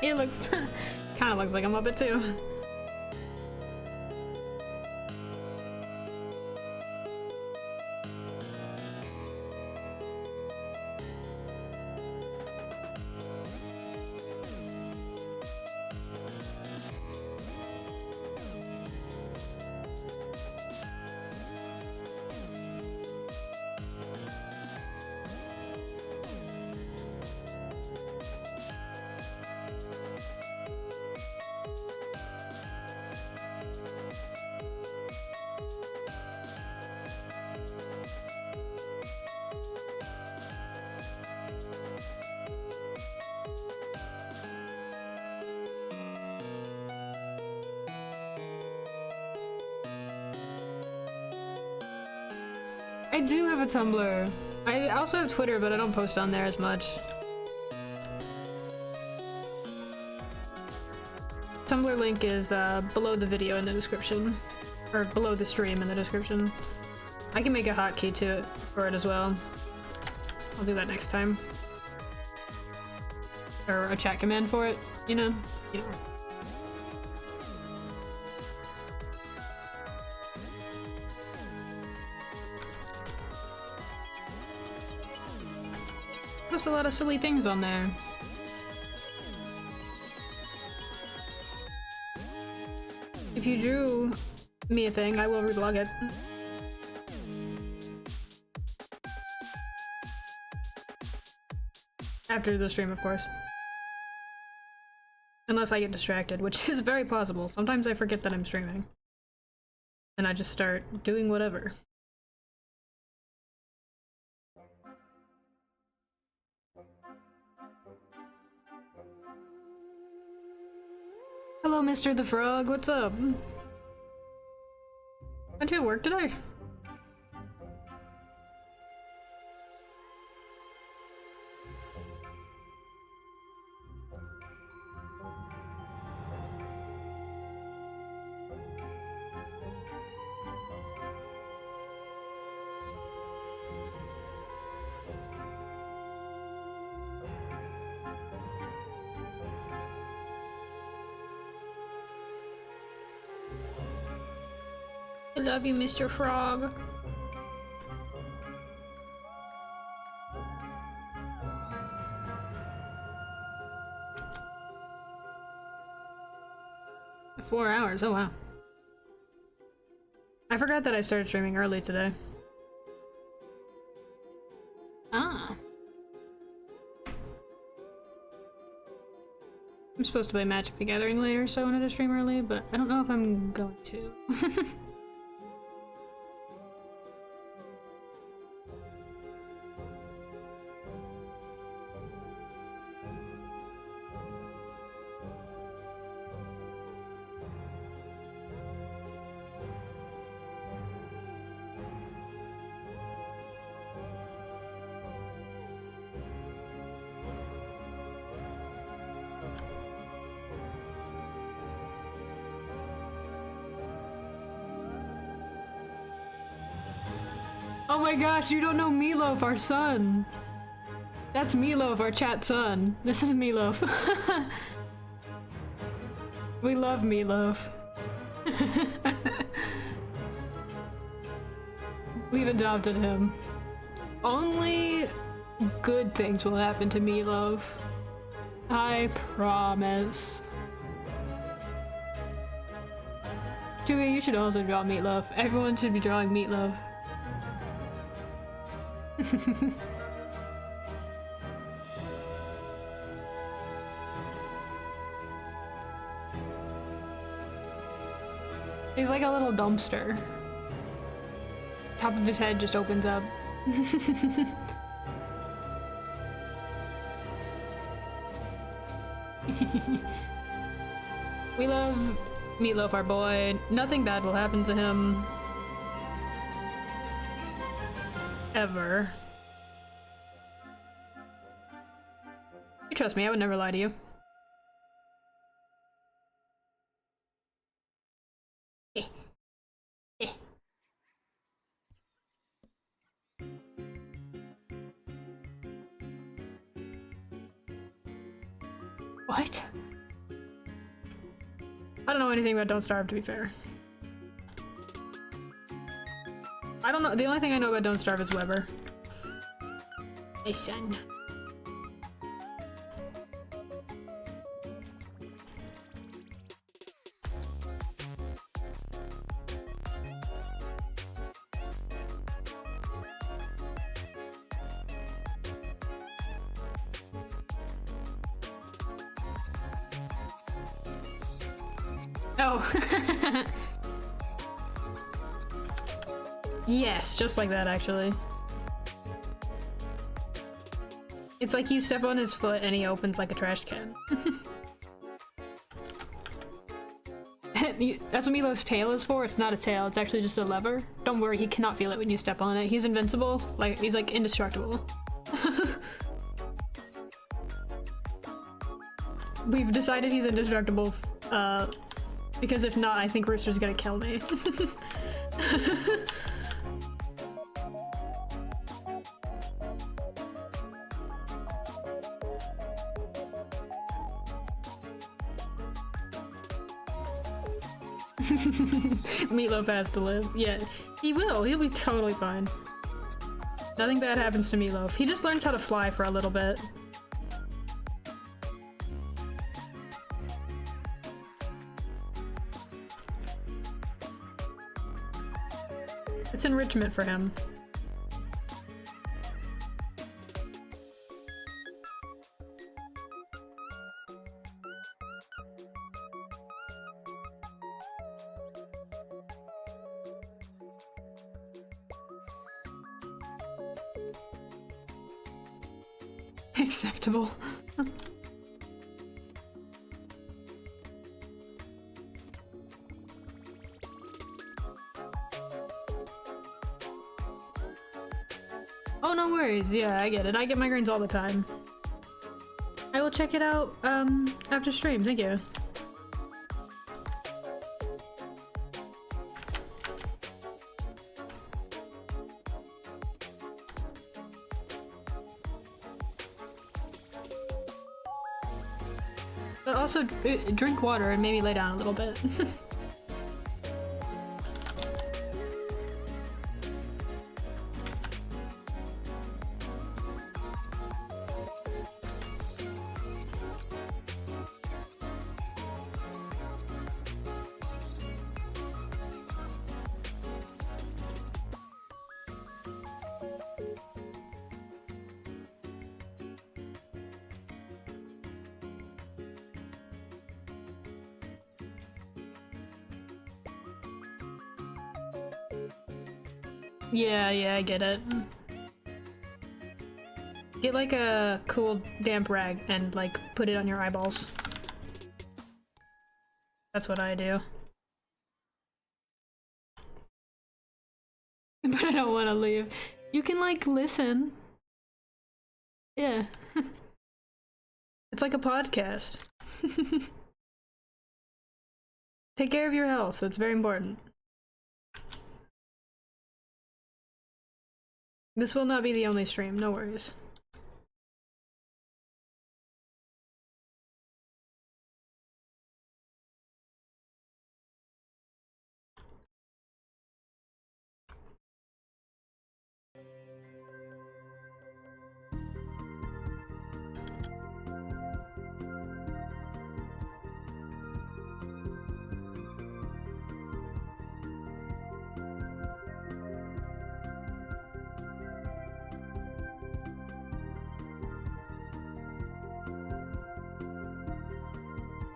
It looks kind of looks like a Muppet too. I do have a Tumblr. I also have Twitter, but I don't post on there as much. Tumblr link is below the video in the description. Or below the stream in the description. I can make a hotkey to it for it as well. I'll do that next time. Or a chat command for it, you know? You know. Post a lot of silly things on there. If you drew me a thing, I will reblog it. After the stream, of course. Unless I get distracted, which is very possible. Sometimes I forget that I'm streaming. And I just start doing whatever. Hello, Mr. the Frog, what's up? Went to work today? 'I love you, Mr. Frog. Four hours, oh wow. I forgot that I started streaming early today. Ah. I'm supposed to play Magic the Gathering later, so I wanted to stream early, but I don't know if I'm going to. Oh my gosh, you don't know Meatloaf, our son! That's Meatloaf, our chat son. This is Meatloaf. We love Meatloaf. We've adopted him. Only good things will happen to Meatloaf. I promise. Chewie, you should also draw Meatloaf. Everyone should be drawing Meatloaf. He's like a little dumpster. Top of his head just opens up. We love Meatloaf, our boy. Nothing bad will happen to him. Ever. You trust me, I would never lie to you. What? I don't know anything about Don't Starve, to be fair. I don't know. The only thing I know about Don't Starve is Weber. My son. Oh. Yes, just like that, actually. It's like you step on his foot and he opens like a trash can. That's what Milo's tail is for. It's not a tail, it's actually just a lever. Don't worry, he cannot feel it when you step on it. He's invincible. Like, he's like indestructible. We've decided he's indestructible, because if not, I think Rooster's gonna kill me. Meatloaf has to live. Yeah, he will. He'll be totally fine. Nothing bad happens to Meatloaf. He just learns how to fly for a little bit. It's enrichment for him. Acceptable. Oh, no worries. Yeah, I get it. I get migraines all the time. I will check it out after stream. Thank you. But also drink water and maybe lay down a little bit. Yeah, I get it. Get like a cool damp rag and like put it on your eyeballs. That's what I do. But I don't want to leave. You can like listen. Yeah. It's like a podcast. Take care of your health. That's very important. This will not be the only stream, no worries.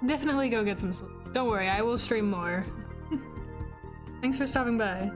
Definitely go get some sleep. Don't worry, I will stream more. Thanks for stopping by.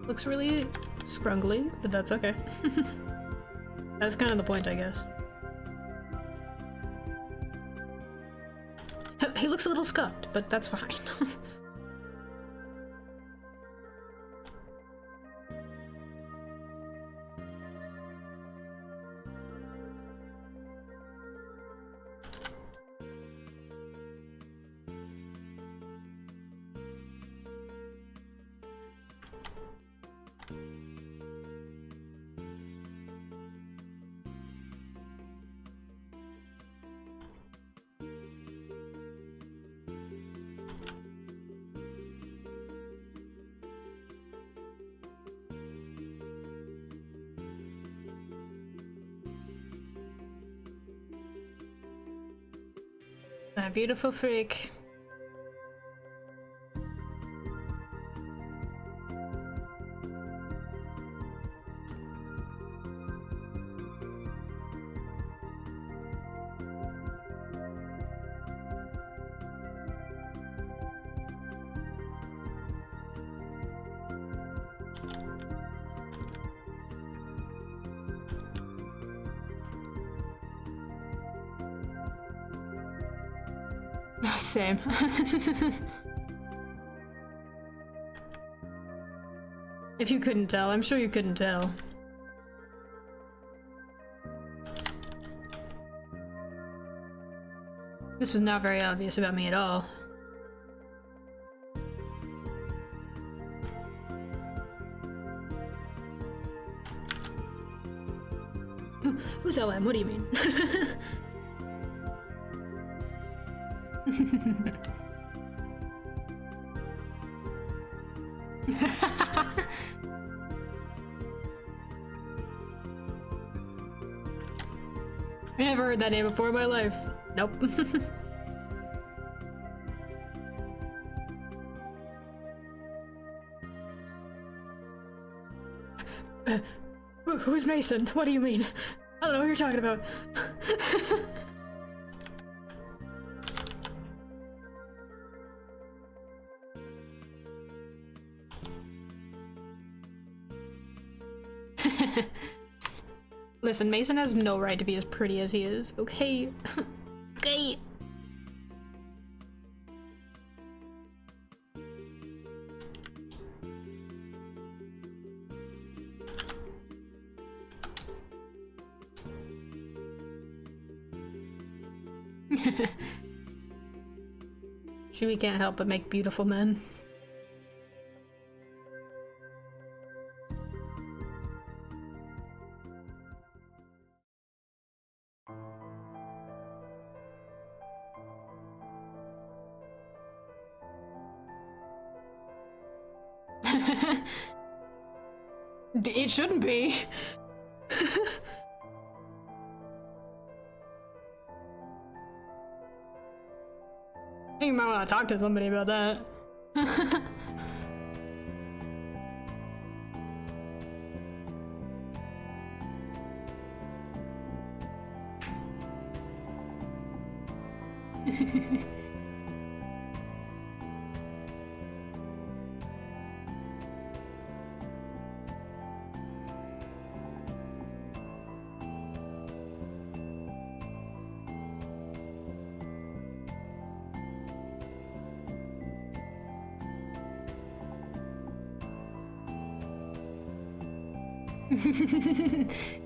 Looks really scrungly, but that's okay. That's kind of the point, I guess. He looks a little scuffed, but that's fine. That beautiful freak. Same. If you couldn't tell, I'm sure you couldn't tell. This was not very obvious about me at all. Who's LM? What do you mean? I never heard that name before in my life. Nope. Who's Mason? What do you mean? I don't know what you're talking about. Listen, Mason has no right to be as pretty as he is, okay? Okay. We can't help but make beautiful men. It shouldn't be. You might want to talk to somebody about that.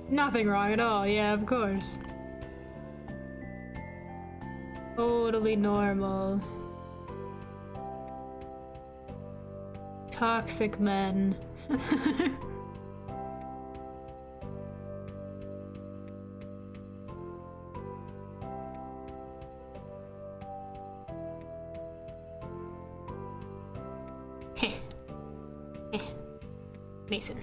Nothing wrong at all, yeah, of course. Totally normal. Toxic men. Mason.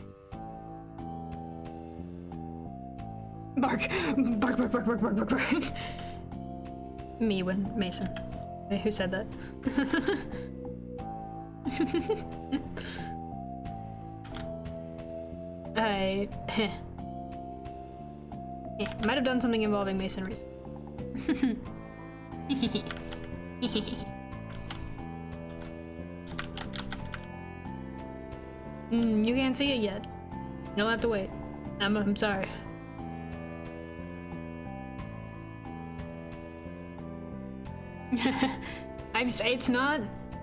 Bark! Bark, bark, bark, bark, bark, bark, bark. Me when Mason. Who said that? I might have done something involving Mason recently. You can't see it yet. You'll have to wait. I'm sorry. It's not.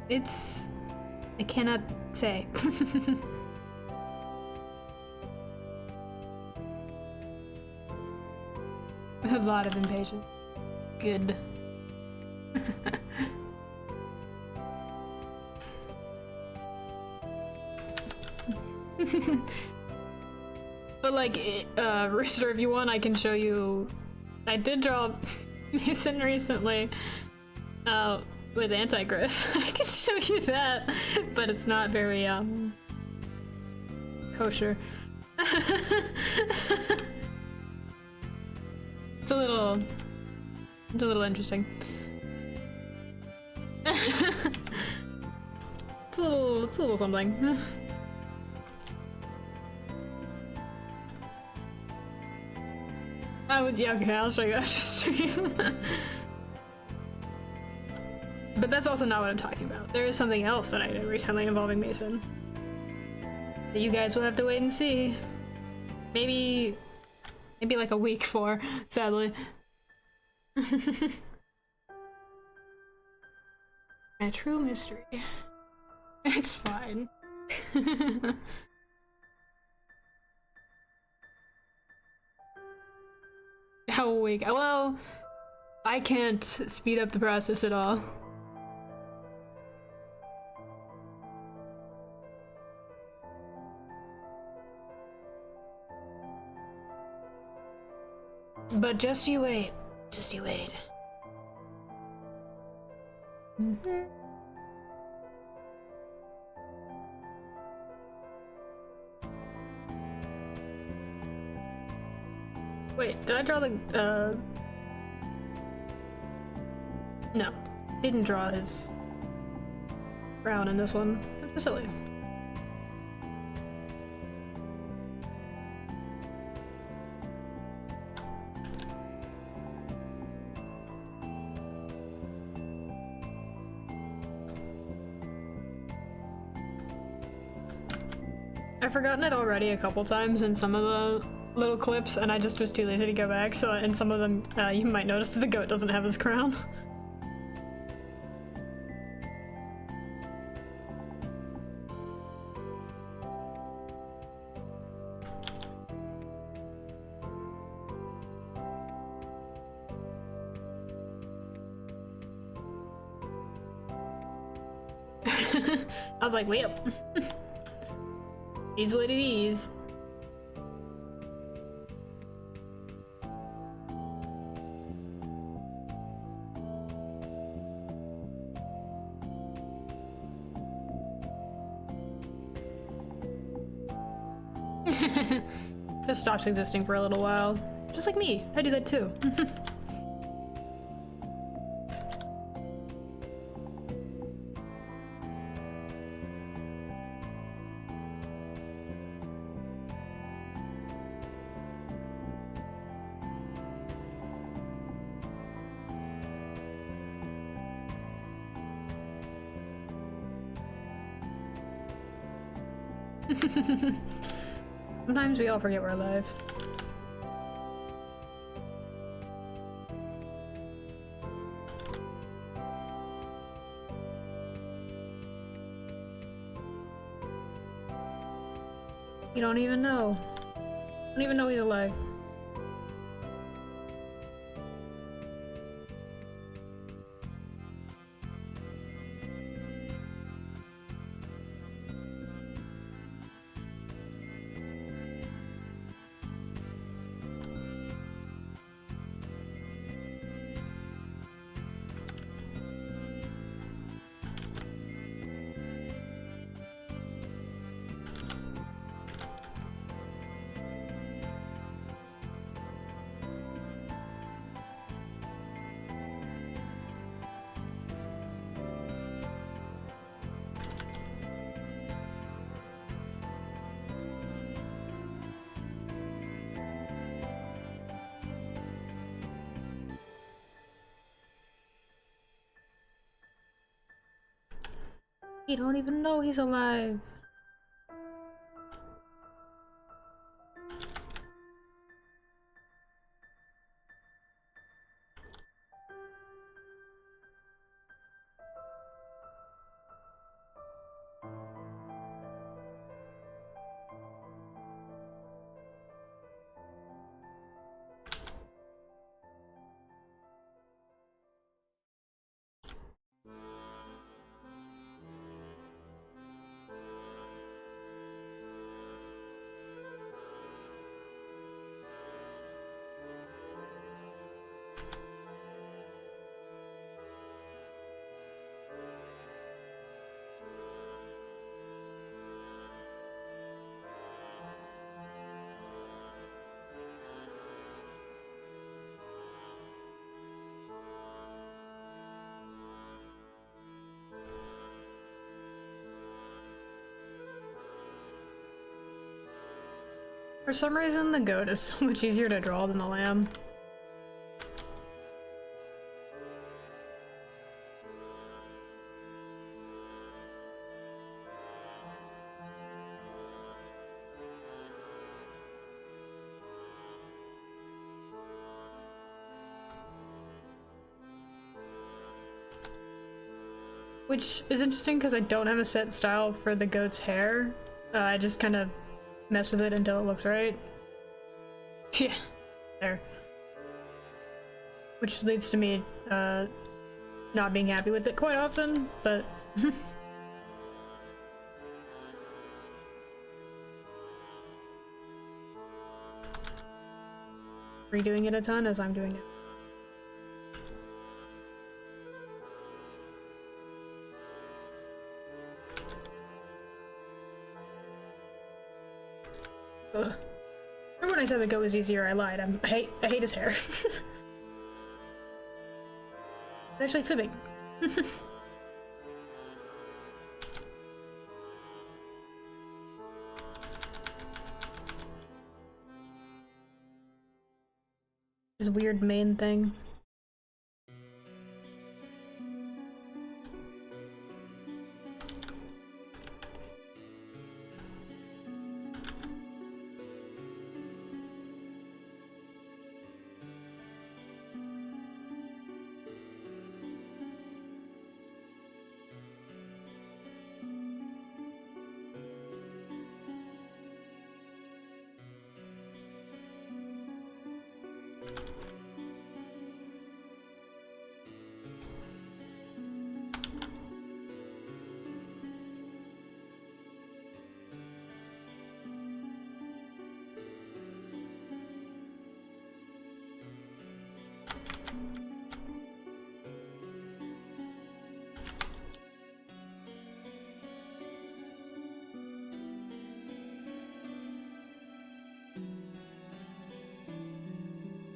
I cannot say. A lot of impatience. Good. But like, Rooster, if you want, I can show you. I did draw Mason recently, with anti-griff. I can show you that, but it's not very kosher. It's a little interesting. It's a little something. Yeah, okay, I'll show you after stream. But that's also not what I'm talking about. There is something else that I did recently involving Mason that you guys will have to wait and see. Maybe like a week for, sadly. A true mystery. It's fine. How a week? Well, I can't speed up the process at all. But just you wait. Just you wait. Wait, did I draw the, no. Didn't draw his crown in this one. That's silly. I've forgotten it already a couple times in some of the little clips, and I just was too lazy to go back, so in some of them you might notice that the goat doesn't have his crown. I was like, yep. Is what it is. Just stops existing for a little while. Just like me. I do that too. Sometimes we all forget we're alive. You don't even know. Don't even know he's alive. You don't even know he's alive. For some reason, the goat is so much easier to draw than the lamb. Which is interesting because I don't have a set style for the goat's hair. I just kind of mess with it until it looks right. Yeah, there. Which leads to me not being happy with it quite often, but redoing it a ton as I'm doing it. Ugh. Remember when I said the goat was easier? I lied. I hate his hair. It's actually fibbing. His weird mane thing.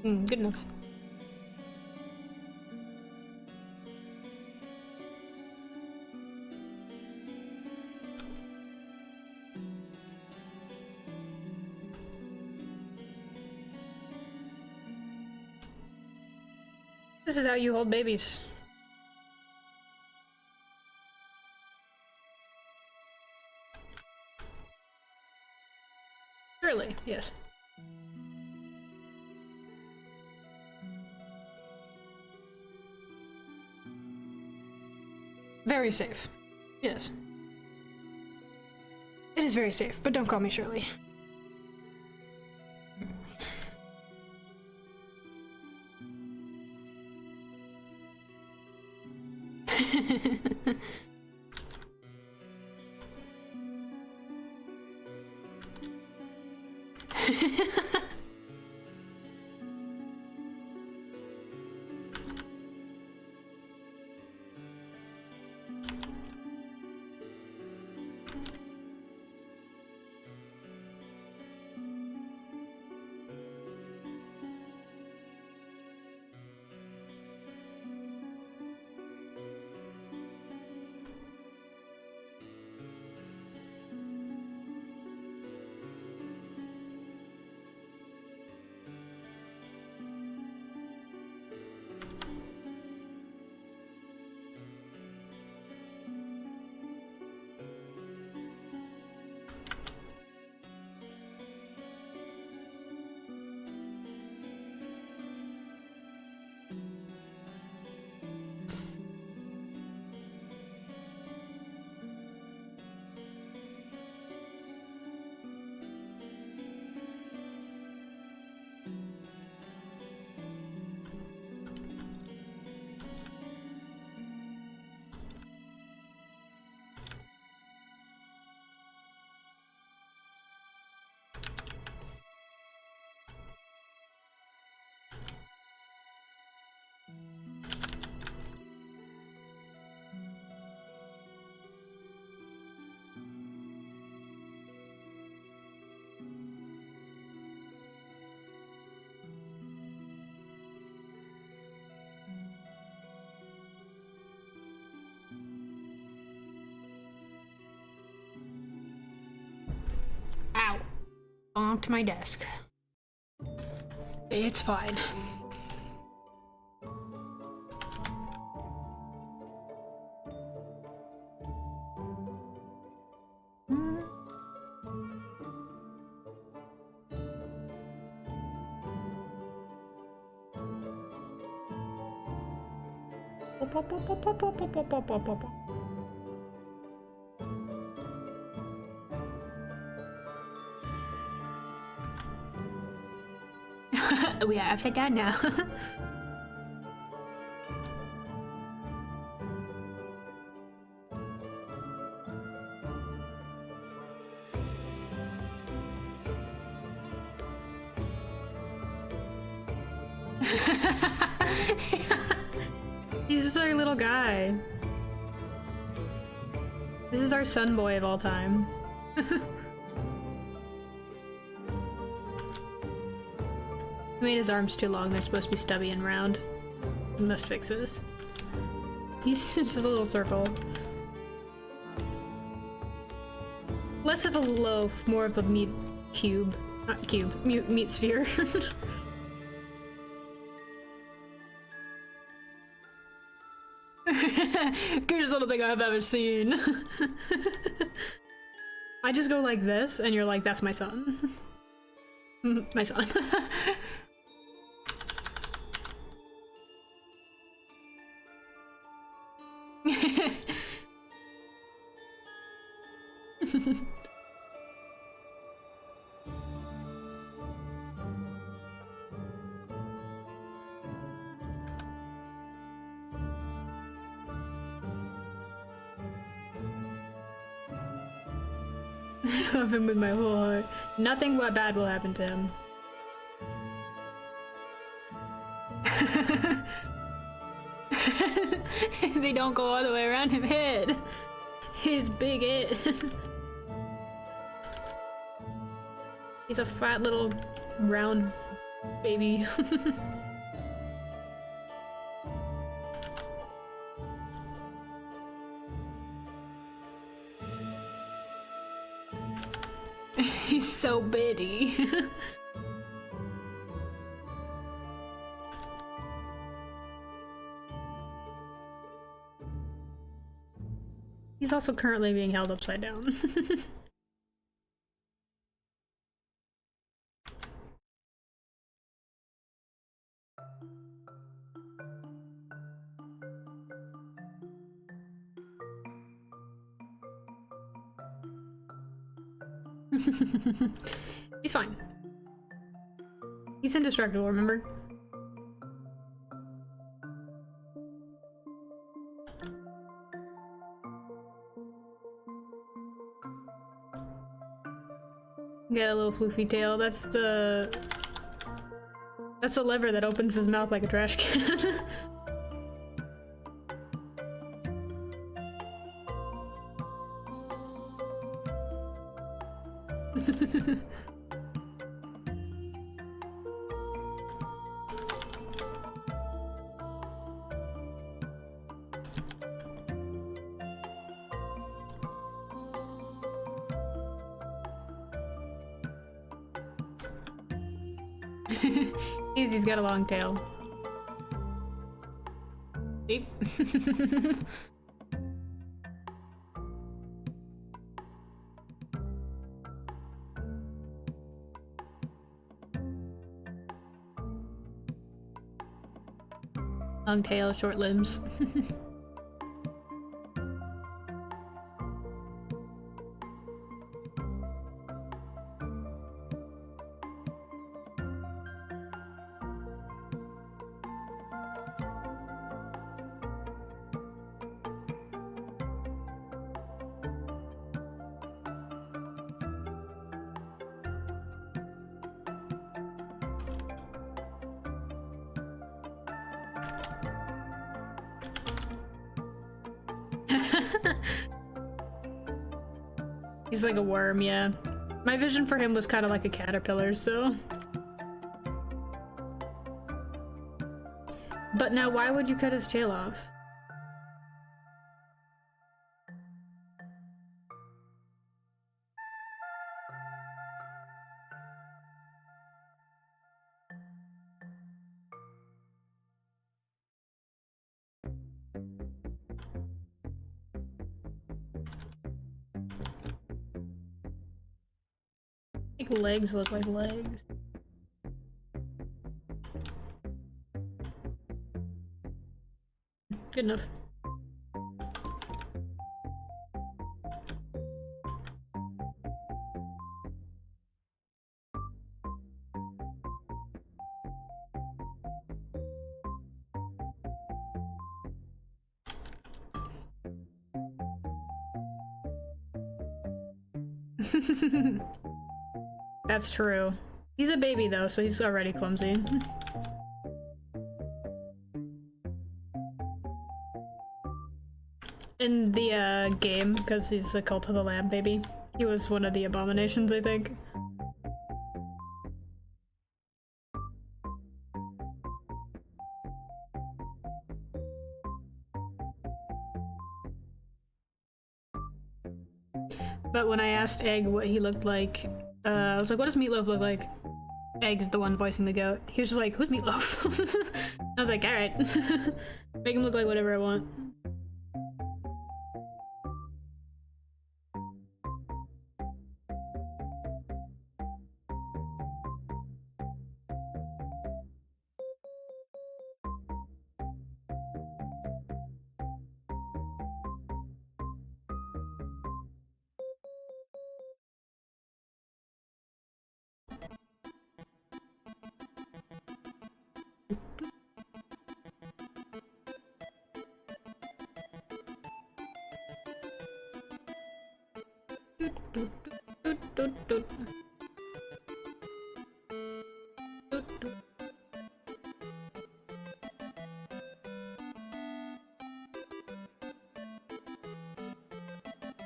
Good enough. This is how you hold babies. Surely, yes. Very safe. Yes. It is very safe, but don't call me Shirley. Ow. Bonked my desk. It's fine. We are upside down now. He's just our little guy. This is our sun boy of all time. He made his arms too long, they're supposed to be stubby and round. We must fix this. He's just a little circle. Less of a loaf, more of a meat cube. Not cube, meat sphere. Cutest little thing I've ever seen. I just go like this, and you're like, that's my son. My son. Love him with my whole heart. Nothing but bad will happen to him. They don't go all the way around his head. His big head. He's a fat little round baby. He's so bitty. He's also currently being held upside down. He's fine. He's indestructible, remember? Got a little floofy tail. That's the lever that opens his mouth like a trash can. He's got a long tail. Deep. Long tail, short limbs. He's like a worm, yeah. My vision for him was kind of like a caterpillar, so... But now why would you cut his tail off? Legs look like legs. Good enough. That's true. He's a baby though, so he's already clumsy. In the game, because he's a Cult of the Lamb baby, he was one of the abominations, I think. But when I asked Egg what he looked like, I was like, what does Meatloaf look like? Egg's the one voicing the goat. He was just like, who's Meatloaf? I was like, alright. Make him look like whatever I want.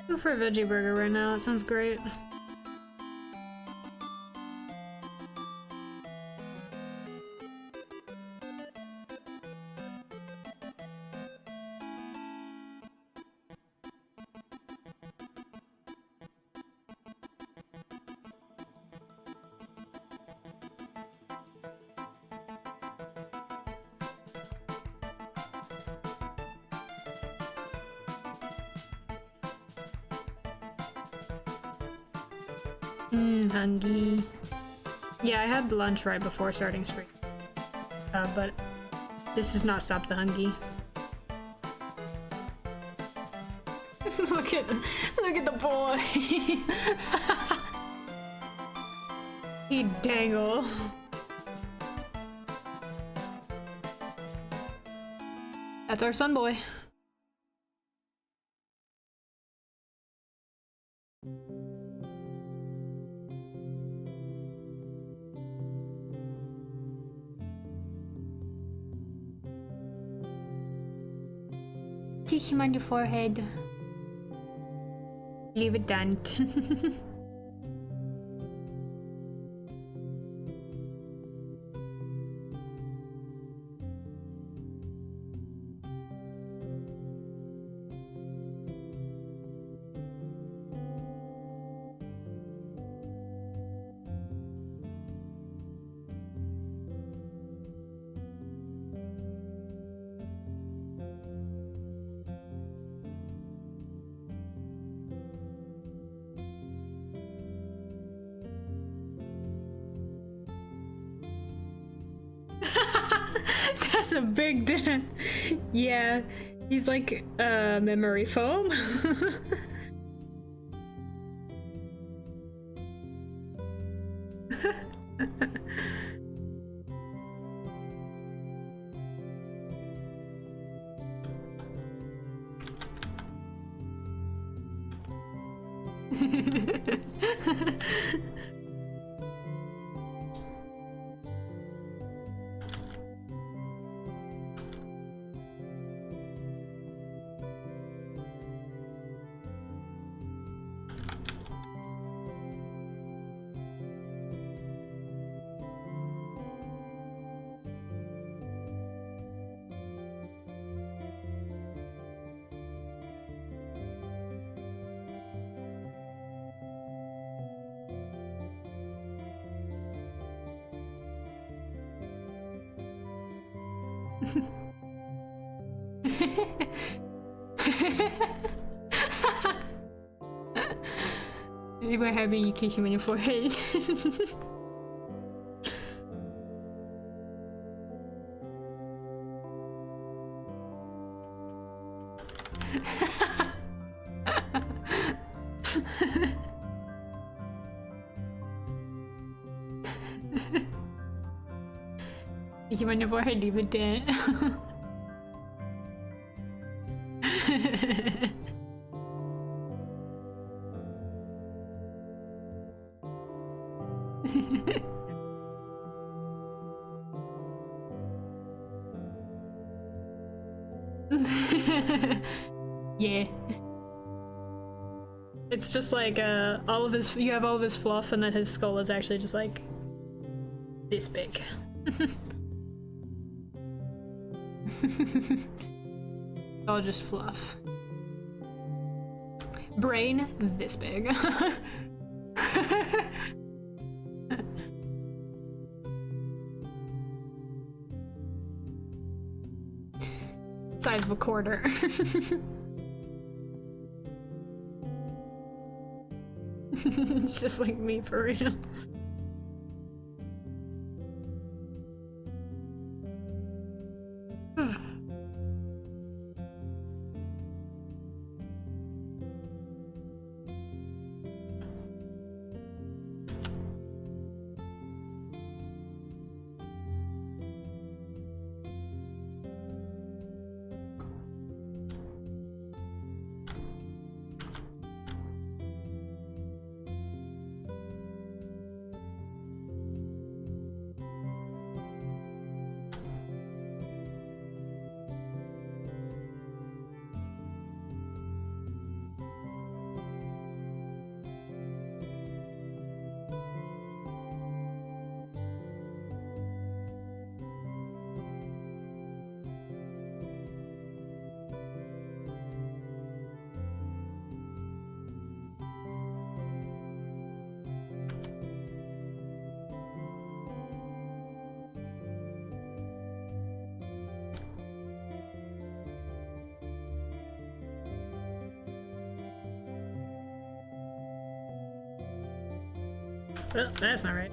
Go for a veggie burger right now, that sounds great. Hungry. Yeah, I had lunch right before starting stream. But this does not stop the hungry. look at the boy. He dangle. That's our sun boy. Kiss him on your forehead. Leave it dant. That's a big dent. Yeah, he's like memory foam. You were having you kiss him on your forehead. Kiss him on your forehead, leave it there. Yeah. It's just like all of his, you have all of his fluff and then his skull is actually just like this big. All just fluff. Brain this big. Size of a quarter. It's just like me for real. Oh, that's not right.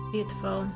Beautiful.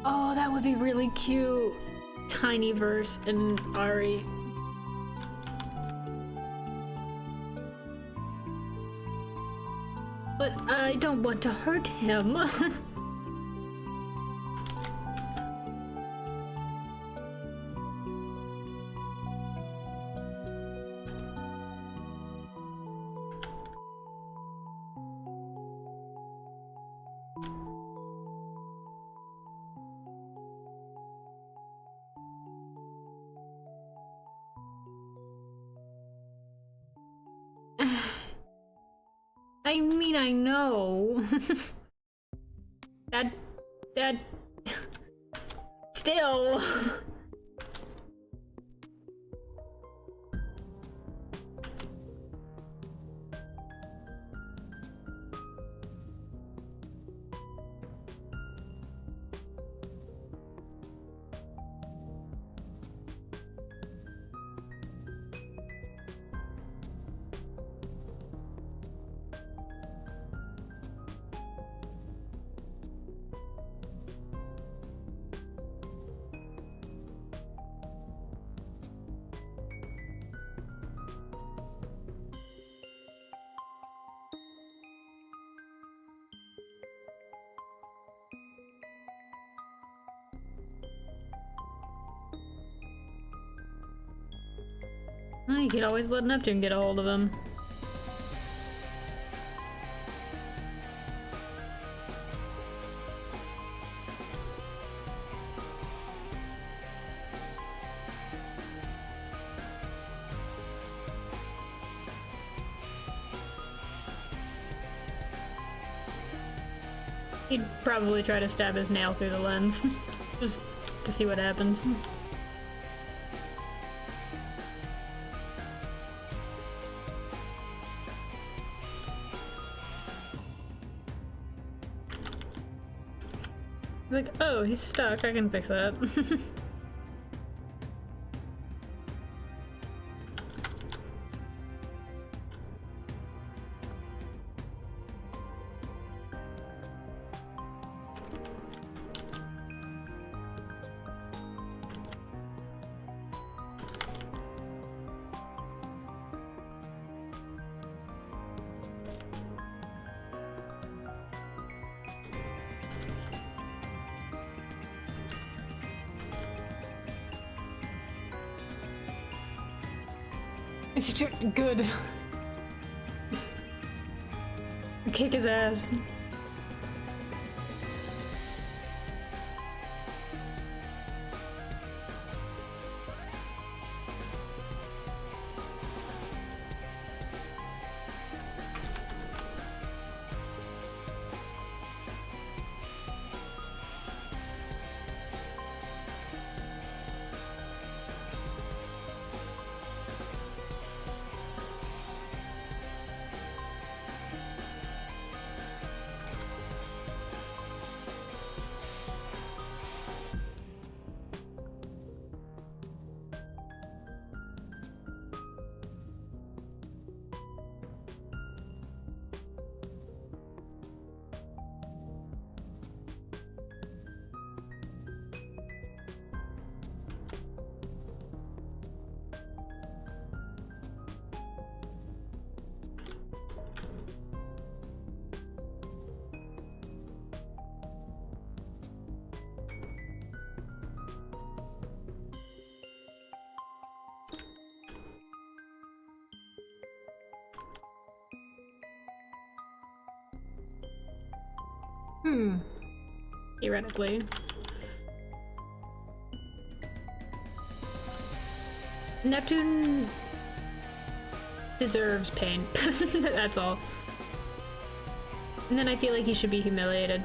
Oh, that would be really cute. Tiny verse and Ari. But I don't want to hurt him. I mean, I know. that still. You could always let Neptune get a hold of him. He'd probably try to stab his nail through the lens, just to see what happens. Like, oh, he's stuck, I can fix that. It's good. Kick his ass. Theoretically. Neptune deserves pain. That's all. And then I feel like he should be humiliated.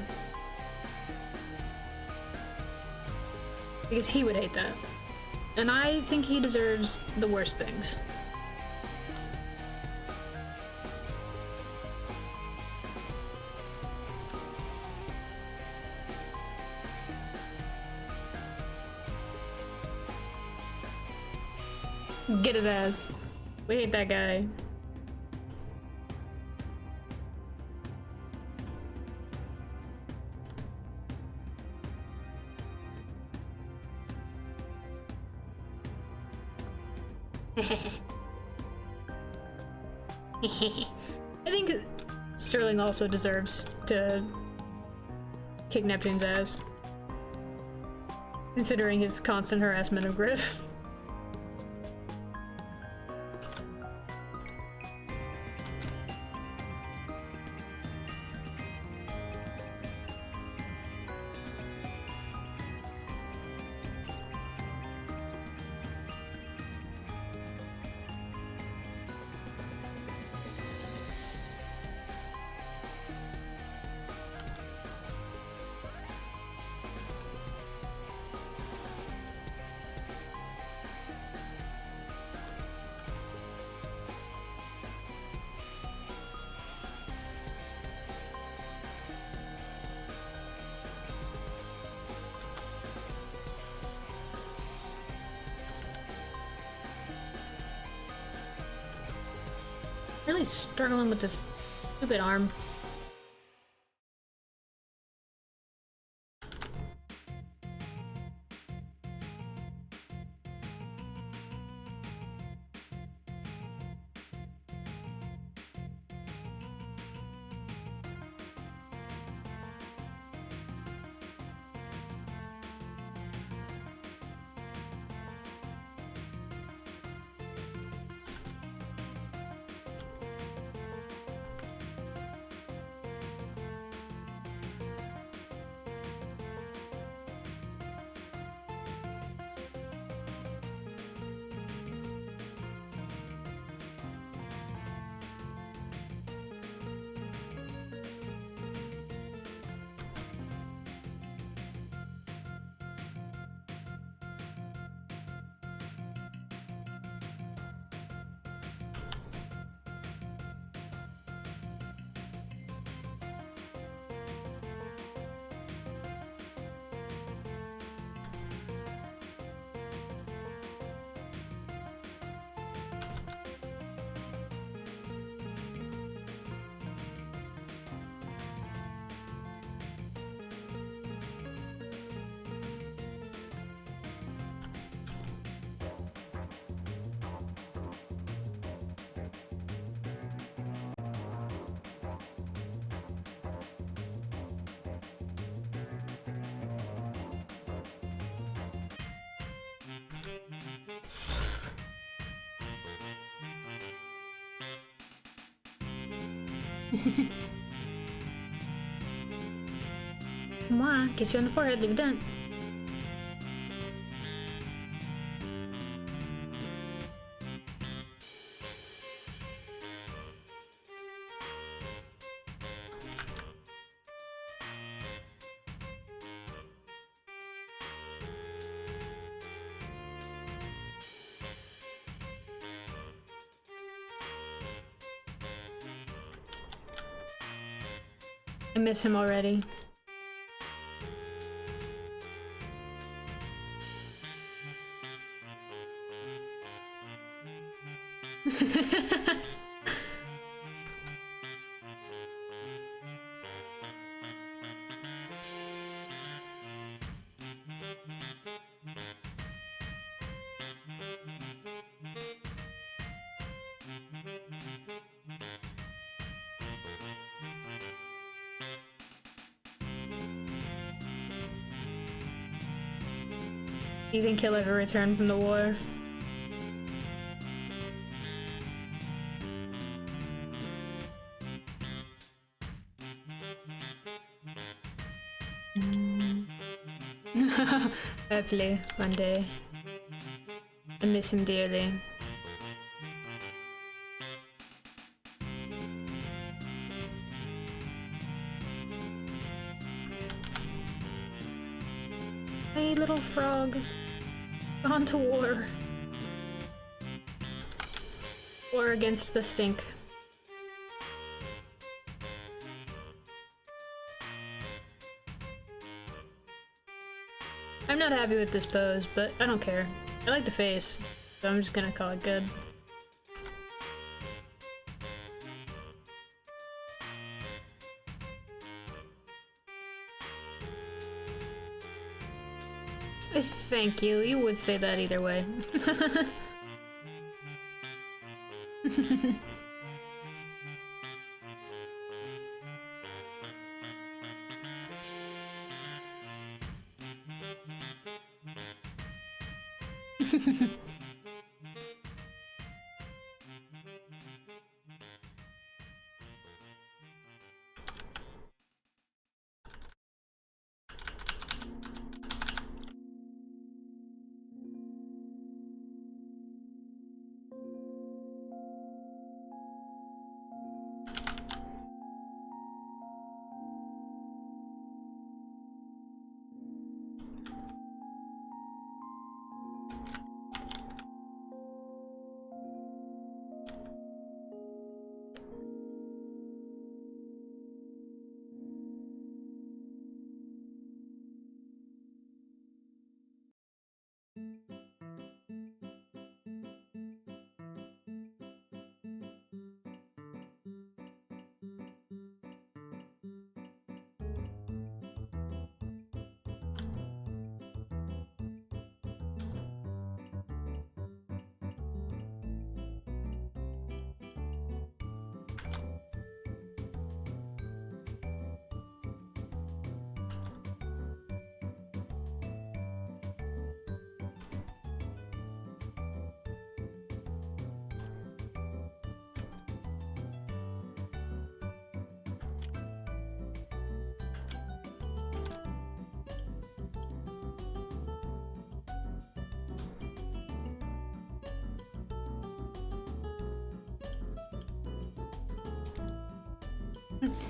Because he would hate that. And I think he deserves the worst things. Get his ass. We hate that guy. I think Sterling also deserves to kick Neptune's ass, considering his constant harassment of Griff. Really struggling with this stupid arm. Come on, kiss you on the forehead, leave it done. I miss him already. You think he'll ever return from the war? Hopefully, one day. I miss him dearly. Hey, little frog. On to war. War against the stink. I'm not happy with this pose, but I don't care. I like the face, so I'm just gonna call it good. Thank you. You would say that either way.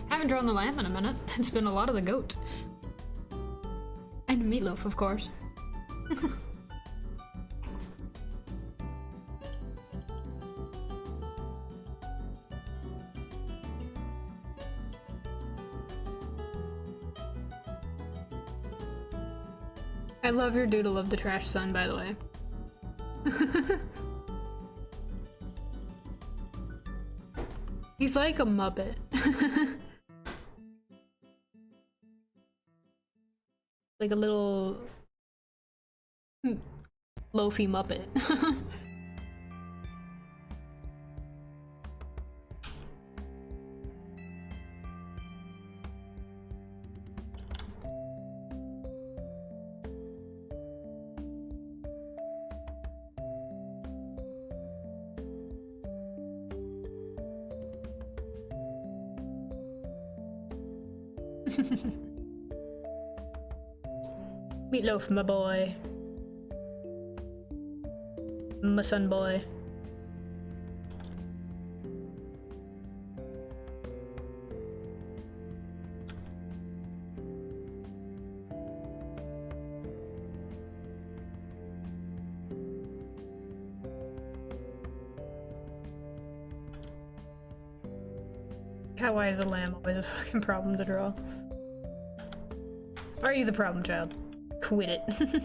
Haven't drawn the lamb in a minute. It's been a lot of the goat. And meatloaf, of course. I love your doodle of the trash sun, by the way. He's like a Muppet. Like a little loafy Muppet. Meatloaf, my boy. My son boy. Why is a lamb always a fucking problem to draw? Are you the problem child? Quit it.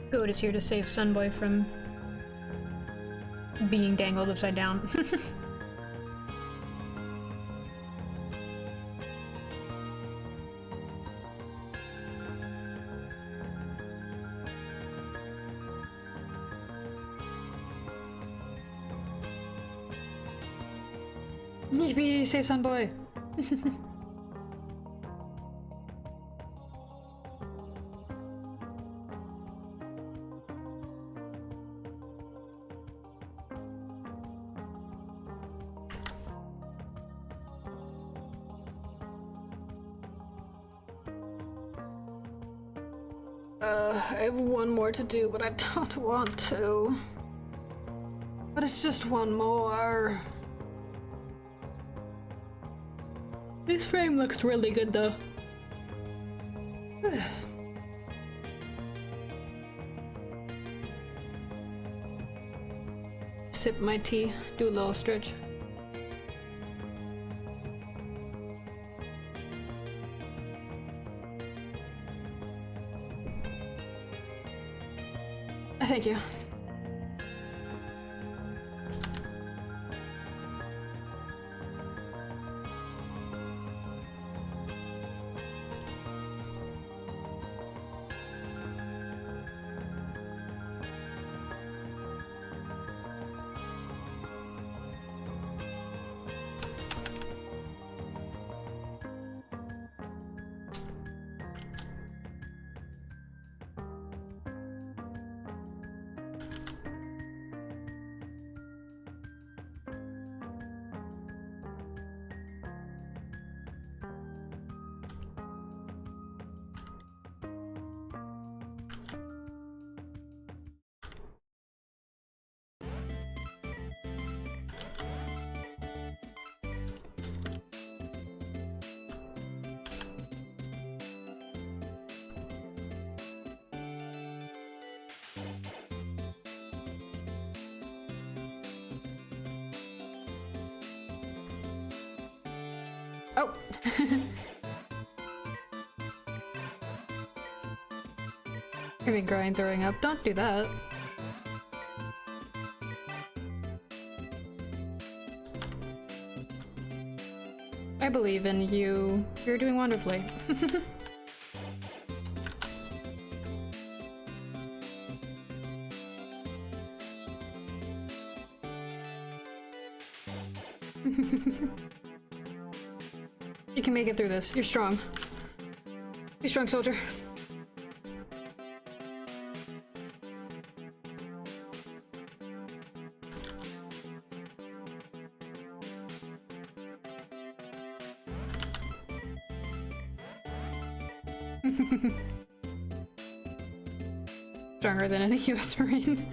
Goat is here to save Sunboy from being dangled upside down. Yippee! Save Sunboy! I have one more to do, but I don't want to. But it's just one more. This frame looks really good though. Sip my tea, do a little stretch. Thank you. Oh! You're being crying, throwing up. Don't do that. I believe in you. You're doing wonderfully. You can make it through this. You're strong. Be strong, soldier. Stronger than any US Marine.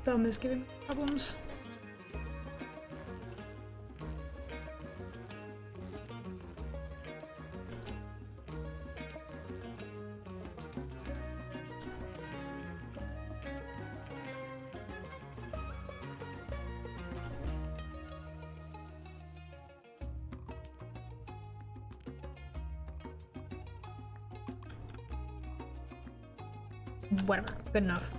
thumb is giving me problems. Whatever, good enough.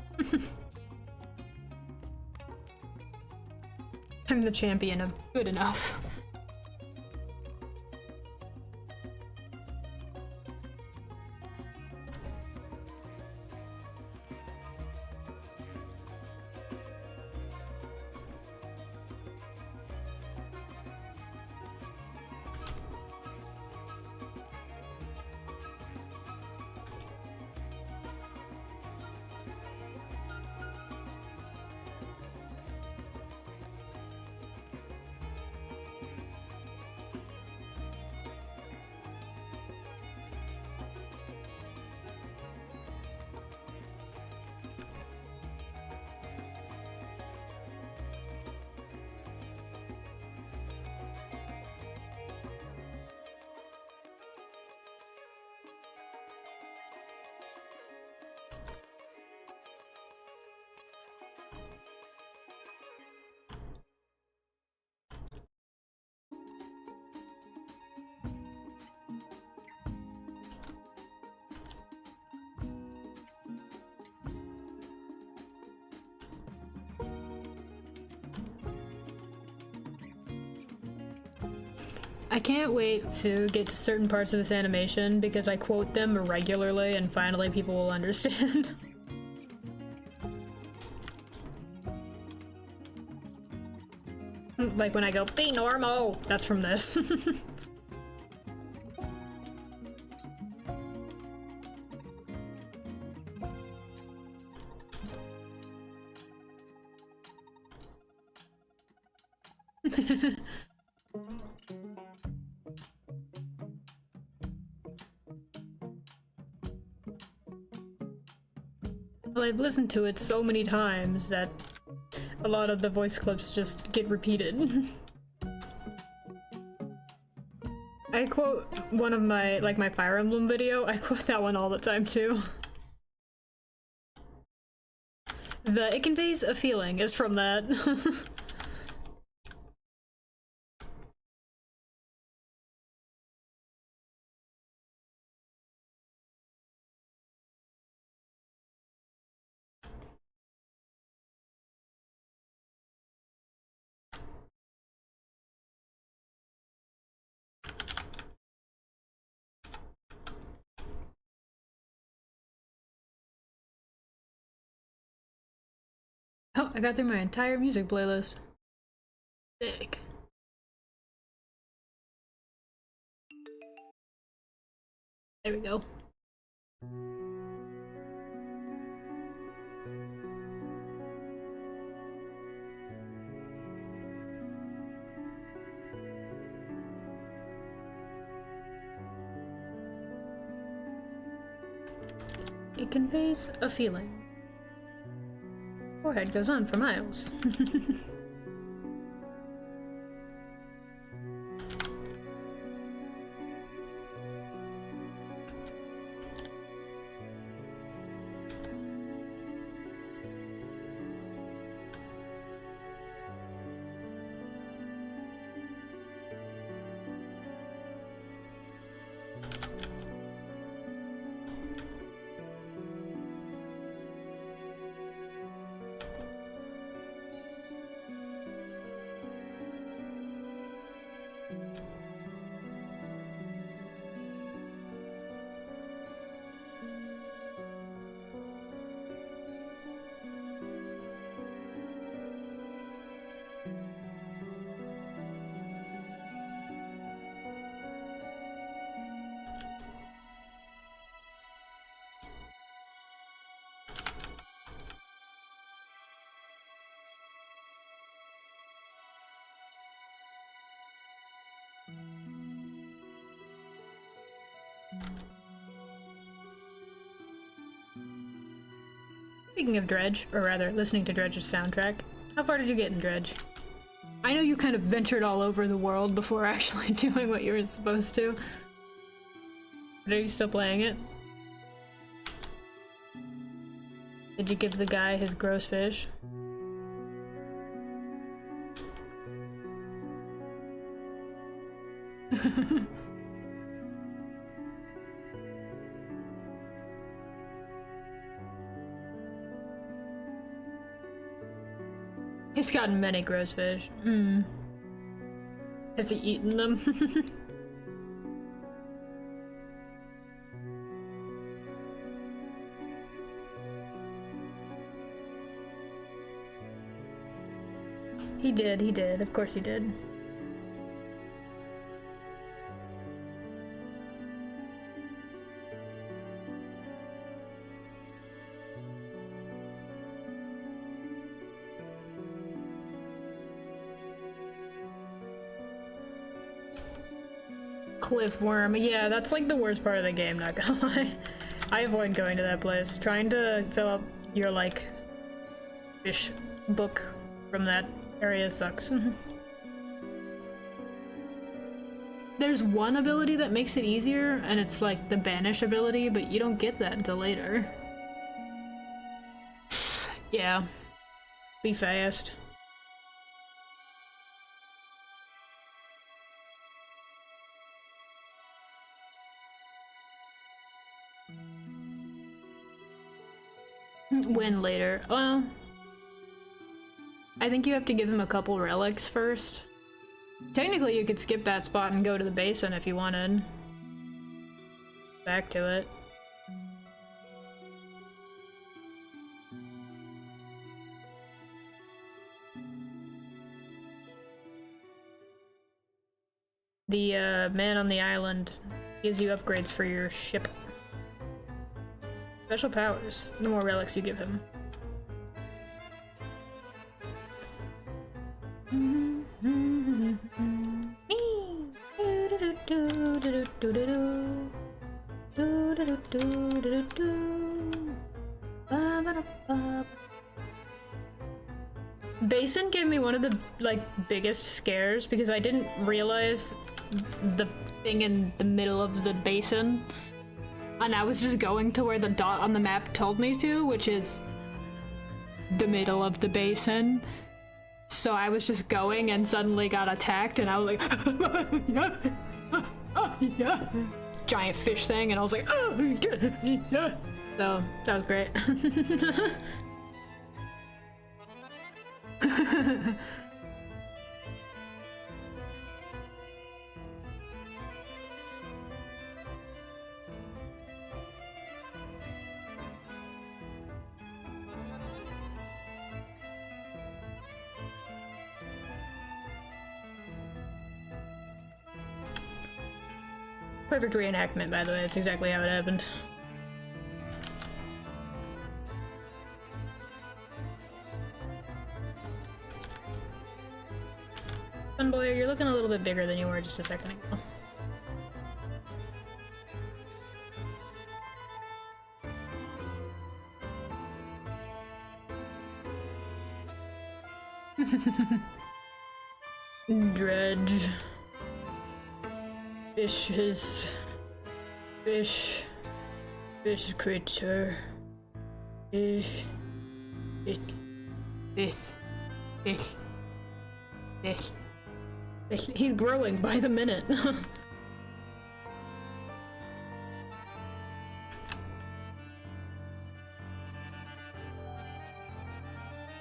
I'm the champion of good enough. I can't wait to get to certain parts of this animation because I quote them regularly and finally people will understand. Like when I go, "Be normal!" That's from this. Well, I've listened to it so many times that a lot of the voice clips just get repeated. I quote one of my, like my Fire Emblem video, I quote that one all the time too. It conveys a feeling is from that. Oh, I got through my entire music playlist. Sick. There we go. It conveys a feeling. Forehead goes on for miles. Speaking of Dredge, or rather, listening to Dredge's soundtrack, how far did you get in Dredge? I know you kind of ventured all over the world before actually doing what you were supposed to. But are you still playing it? Did you give the guy his gross fish? He's gotten many gross fish. Has he eaten them? He did. Of course he did. Cliff worm. Yeah, that's like the worst part of the game, not gonna lie. I avoid going to that place. Trying to fill up your, like, fish book from that area sucks. There's one ability that makes it easier, and it's like the banish ability, but you don't get that until later. Yeah. Be fast. Win later. Well, I think you have to give him a couple relics first. Technically, you could skip that spot and go to the basin if you wanted. Back to it. The man on the island gives you upgrades for your ship. Special powers. The more relics you give him. Basin gave me one of the, like, biggest scares because I didn't realize the thing in the middle of the basin. And I was just going to where the dot on the map told me to, which is the middle of the basin. So I was just going and suddenly got attacked and I was like, giant fish thing, and I was like, so that was great. Perfect reenactment, by the way. That's exactly how it happened. Fun boy, you're looking a little bit bigger than you were just a second ago. Dredge. Fish creature. Fish. He's growing by the minute.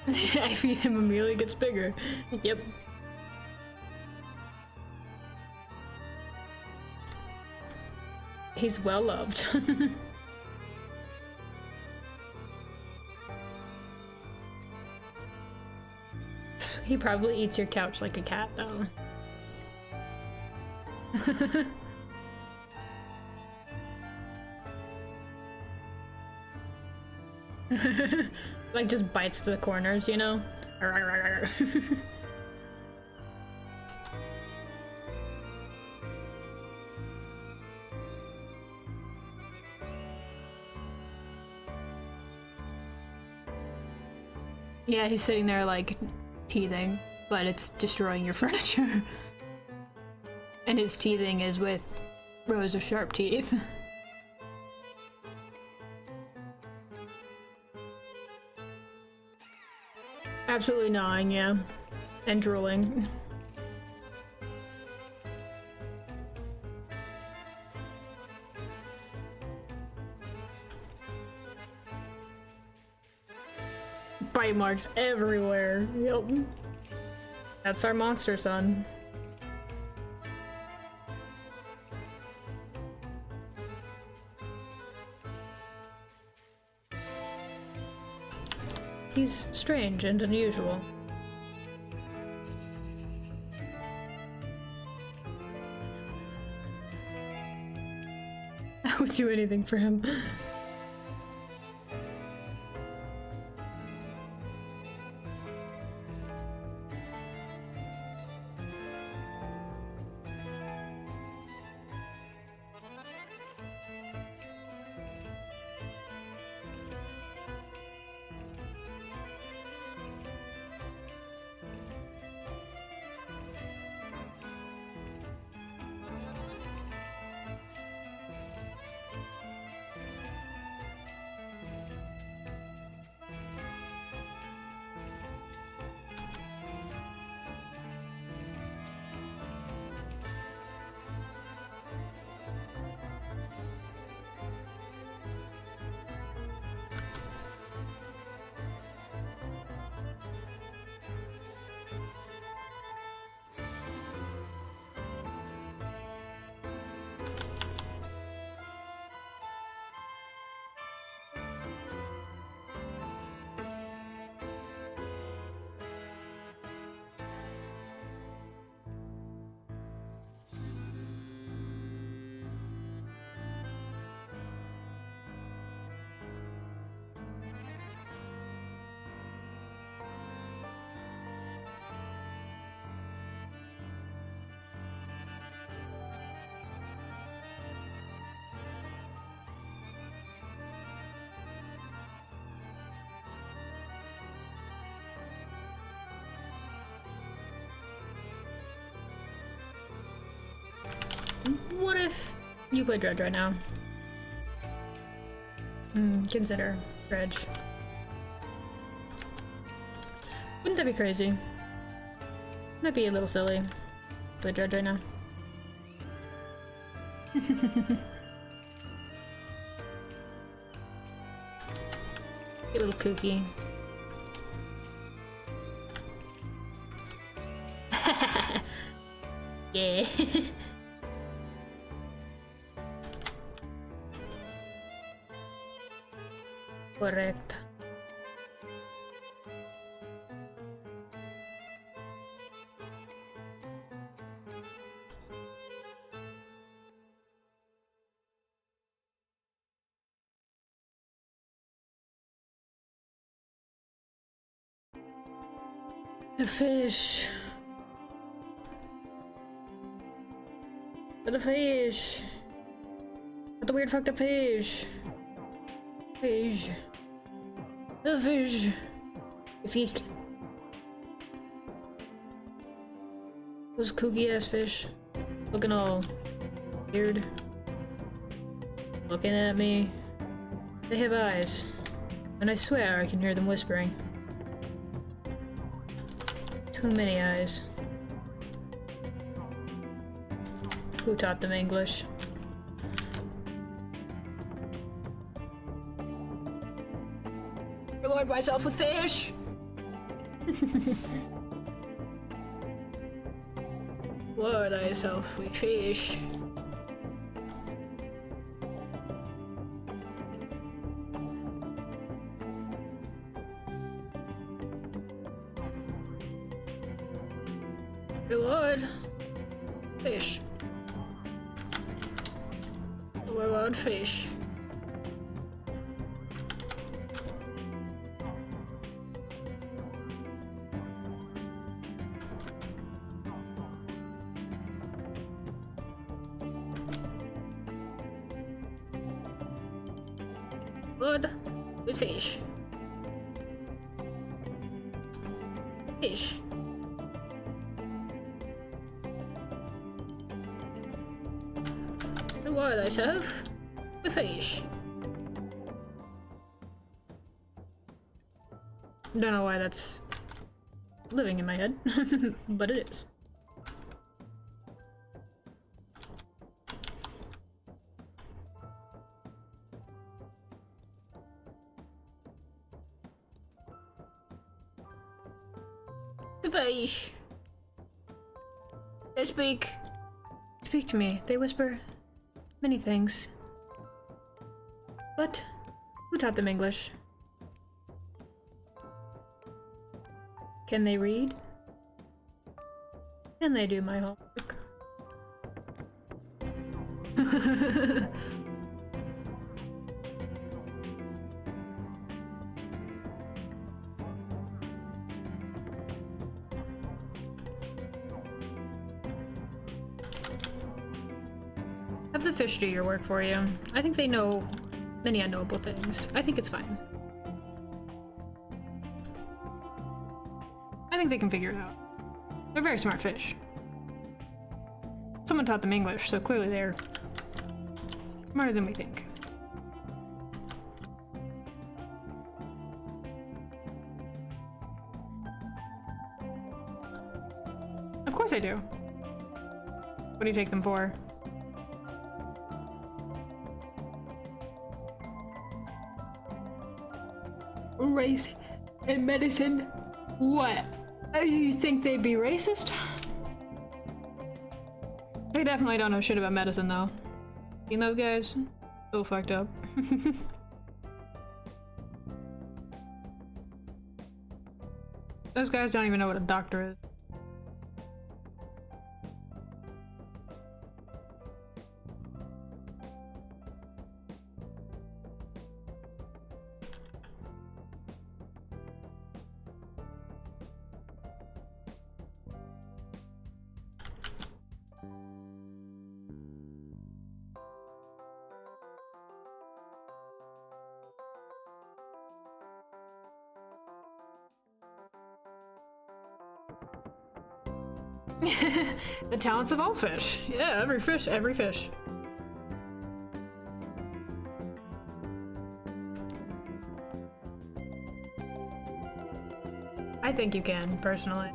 I feed him immediately gets bigger. Yep. He's well loved. He probably eats your couch like a cat, though. Like, just bites the corners, you know? Yeah, he's sitting there like teething, but it's destroying your furniture. And his teething is with rows of sharp teeth. Absolutely gnawing, yeah. And drooling. Bite marks everywhere. Yep. That's our monster son. He's strange and unusual. I would do anything for him. What if you play Dredge right now? Consider Dredge. Wouldn't that be crazy? That'd be a little silly. Play Dredge right now. A little kooky. Yeah. Correct. The fish. The fish. The weird fucked up fish. Fish. The fish. The fish. Those kooky ass fish. Looking all weird. Looking at me. They have eyes. And I swear I can hear them whispering. Too many eyes. Who taught them English? Reward myself with fish! Reward thyself with fish. Reward fish. Reward fish. Reward with fish. Fish. Reward thyself with fish. Don't know why that's living in my head, but it is. The fish. They speak. Speak to me. They whisper many things. But who taught them English? Can they read? Can they do my homework? Have the fish do your work for you. I think they know many unknowable things. I think it's fine. I think they can figure it out. They're very smart fish. Someone taught them English, so clearly they're smarter than we think. Of course I do. What do you take them for? Race and medicine? What? You think they'd be racist? They definitely don't know shit about medicine, though. Seen those guys? So fucked up. Those guys don't even know what a doctor is. The talents of all fish. Yeah, every fish, every fish. I think you can, personally.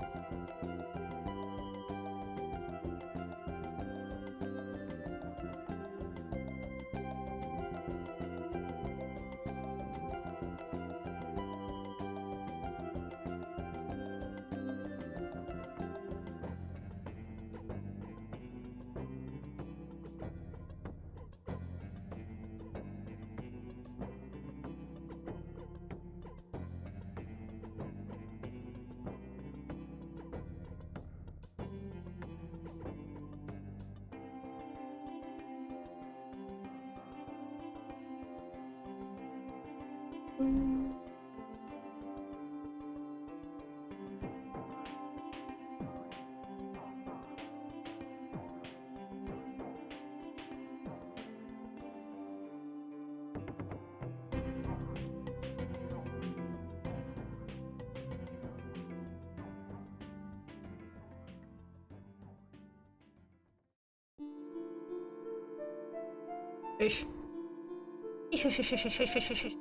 Fish. Fish, fish, fish, fish, fish, fish, fish.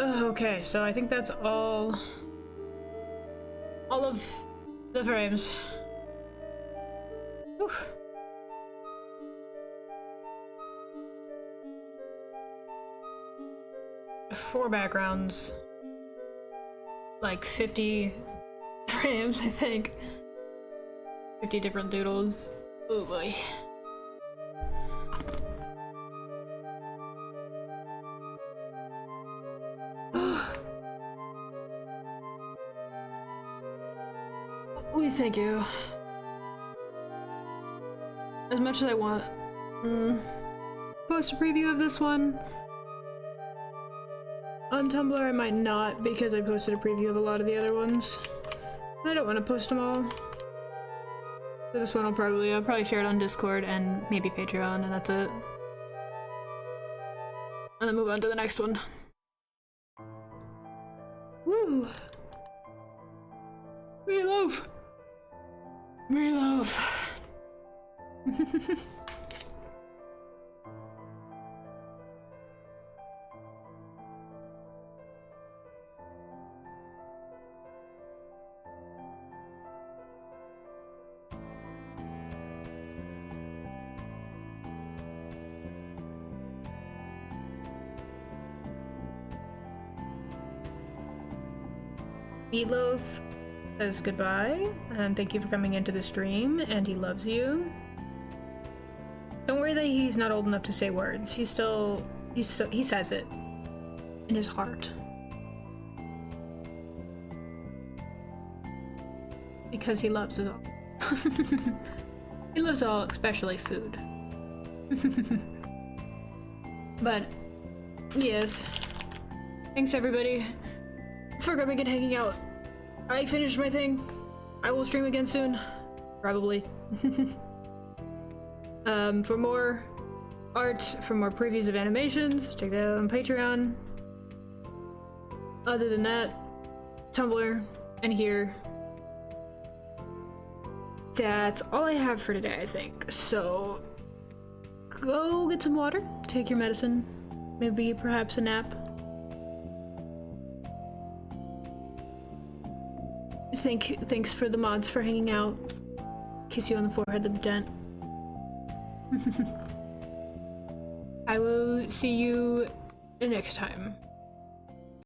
Okay, so I think that's all of the frames. Oof. Four backgrounds, like 50 frames, I think. 50 different doodles. Oh boy. We thank you. As much as I want post a preview of this one on Tumblr, I might not because I posted a preview of a lot of the other ones. I don't want to post them all. So this one I'll probably share it on Discord and maybe Patreon, and that's it. And then move on to the next one. Woo! Meatloaf! Meatloaf! Meatloaf says goodbye, and thank you for coming into the stream, and he loves you. Don't worry that he's not old enough to say words. He says it in his heart. Because he loves us all. He loves all, especially food. But, yes. Thanks everybody for coming and hanging out. I finished my thing. I will stream again soon. Probably. For more art, for more previews of animations, check that out on Patreon. Other than that, Tumblr and here. That's all I have for today, I think. So, go get some water, take your medicine, maybe perhaps a nap. Thanks for the mods for hanging out. Kiss you on the forehead with a dent. I will see you next time.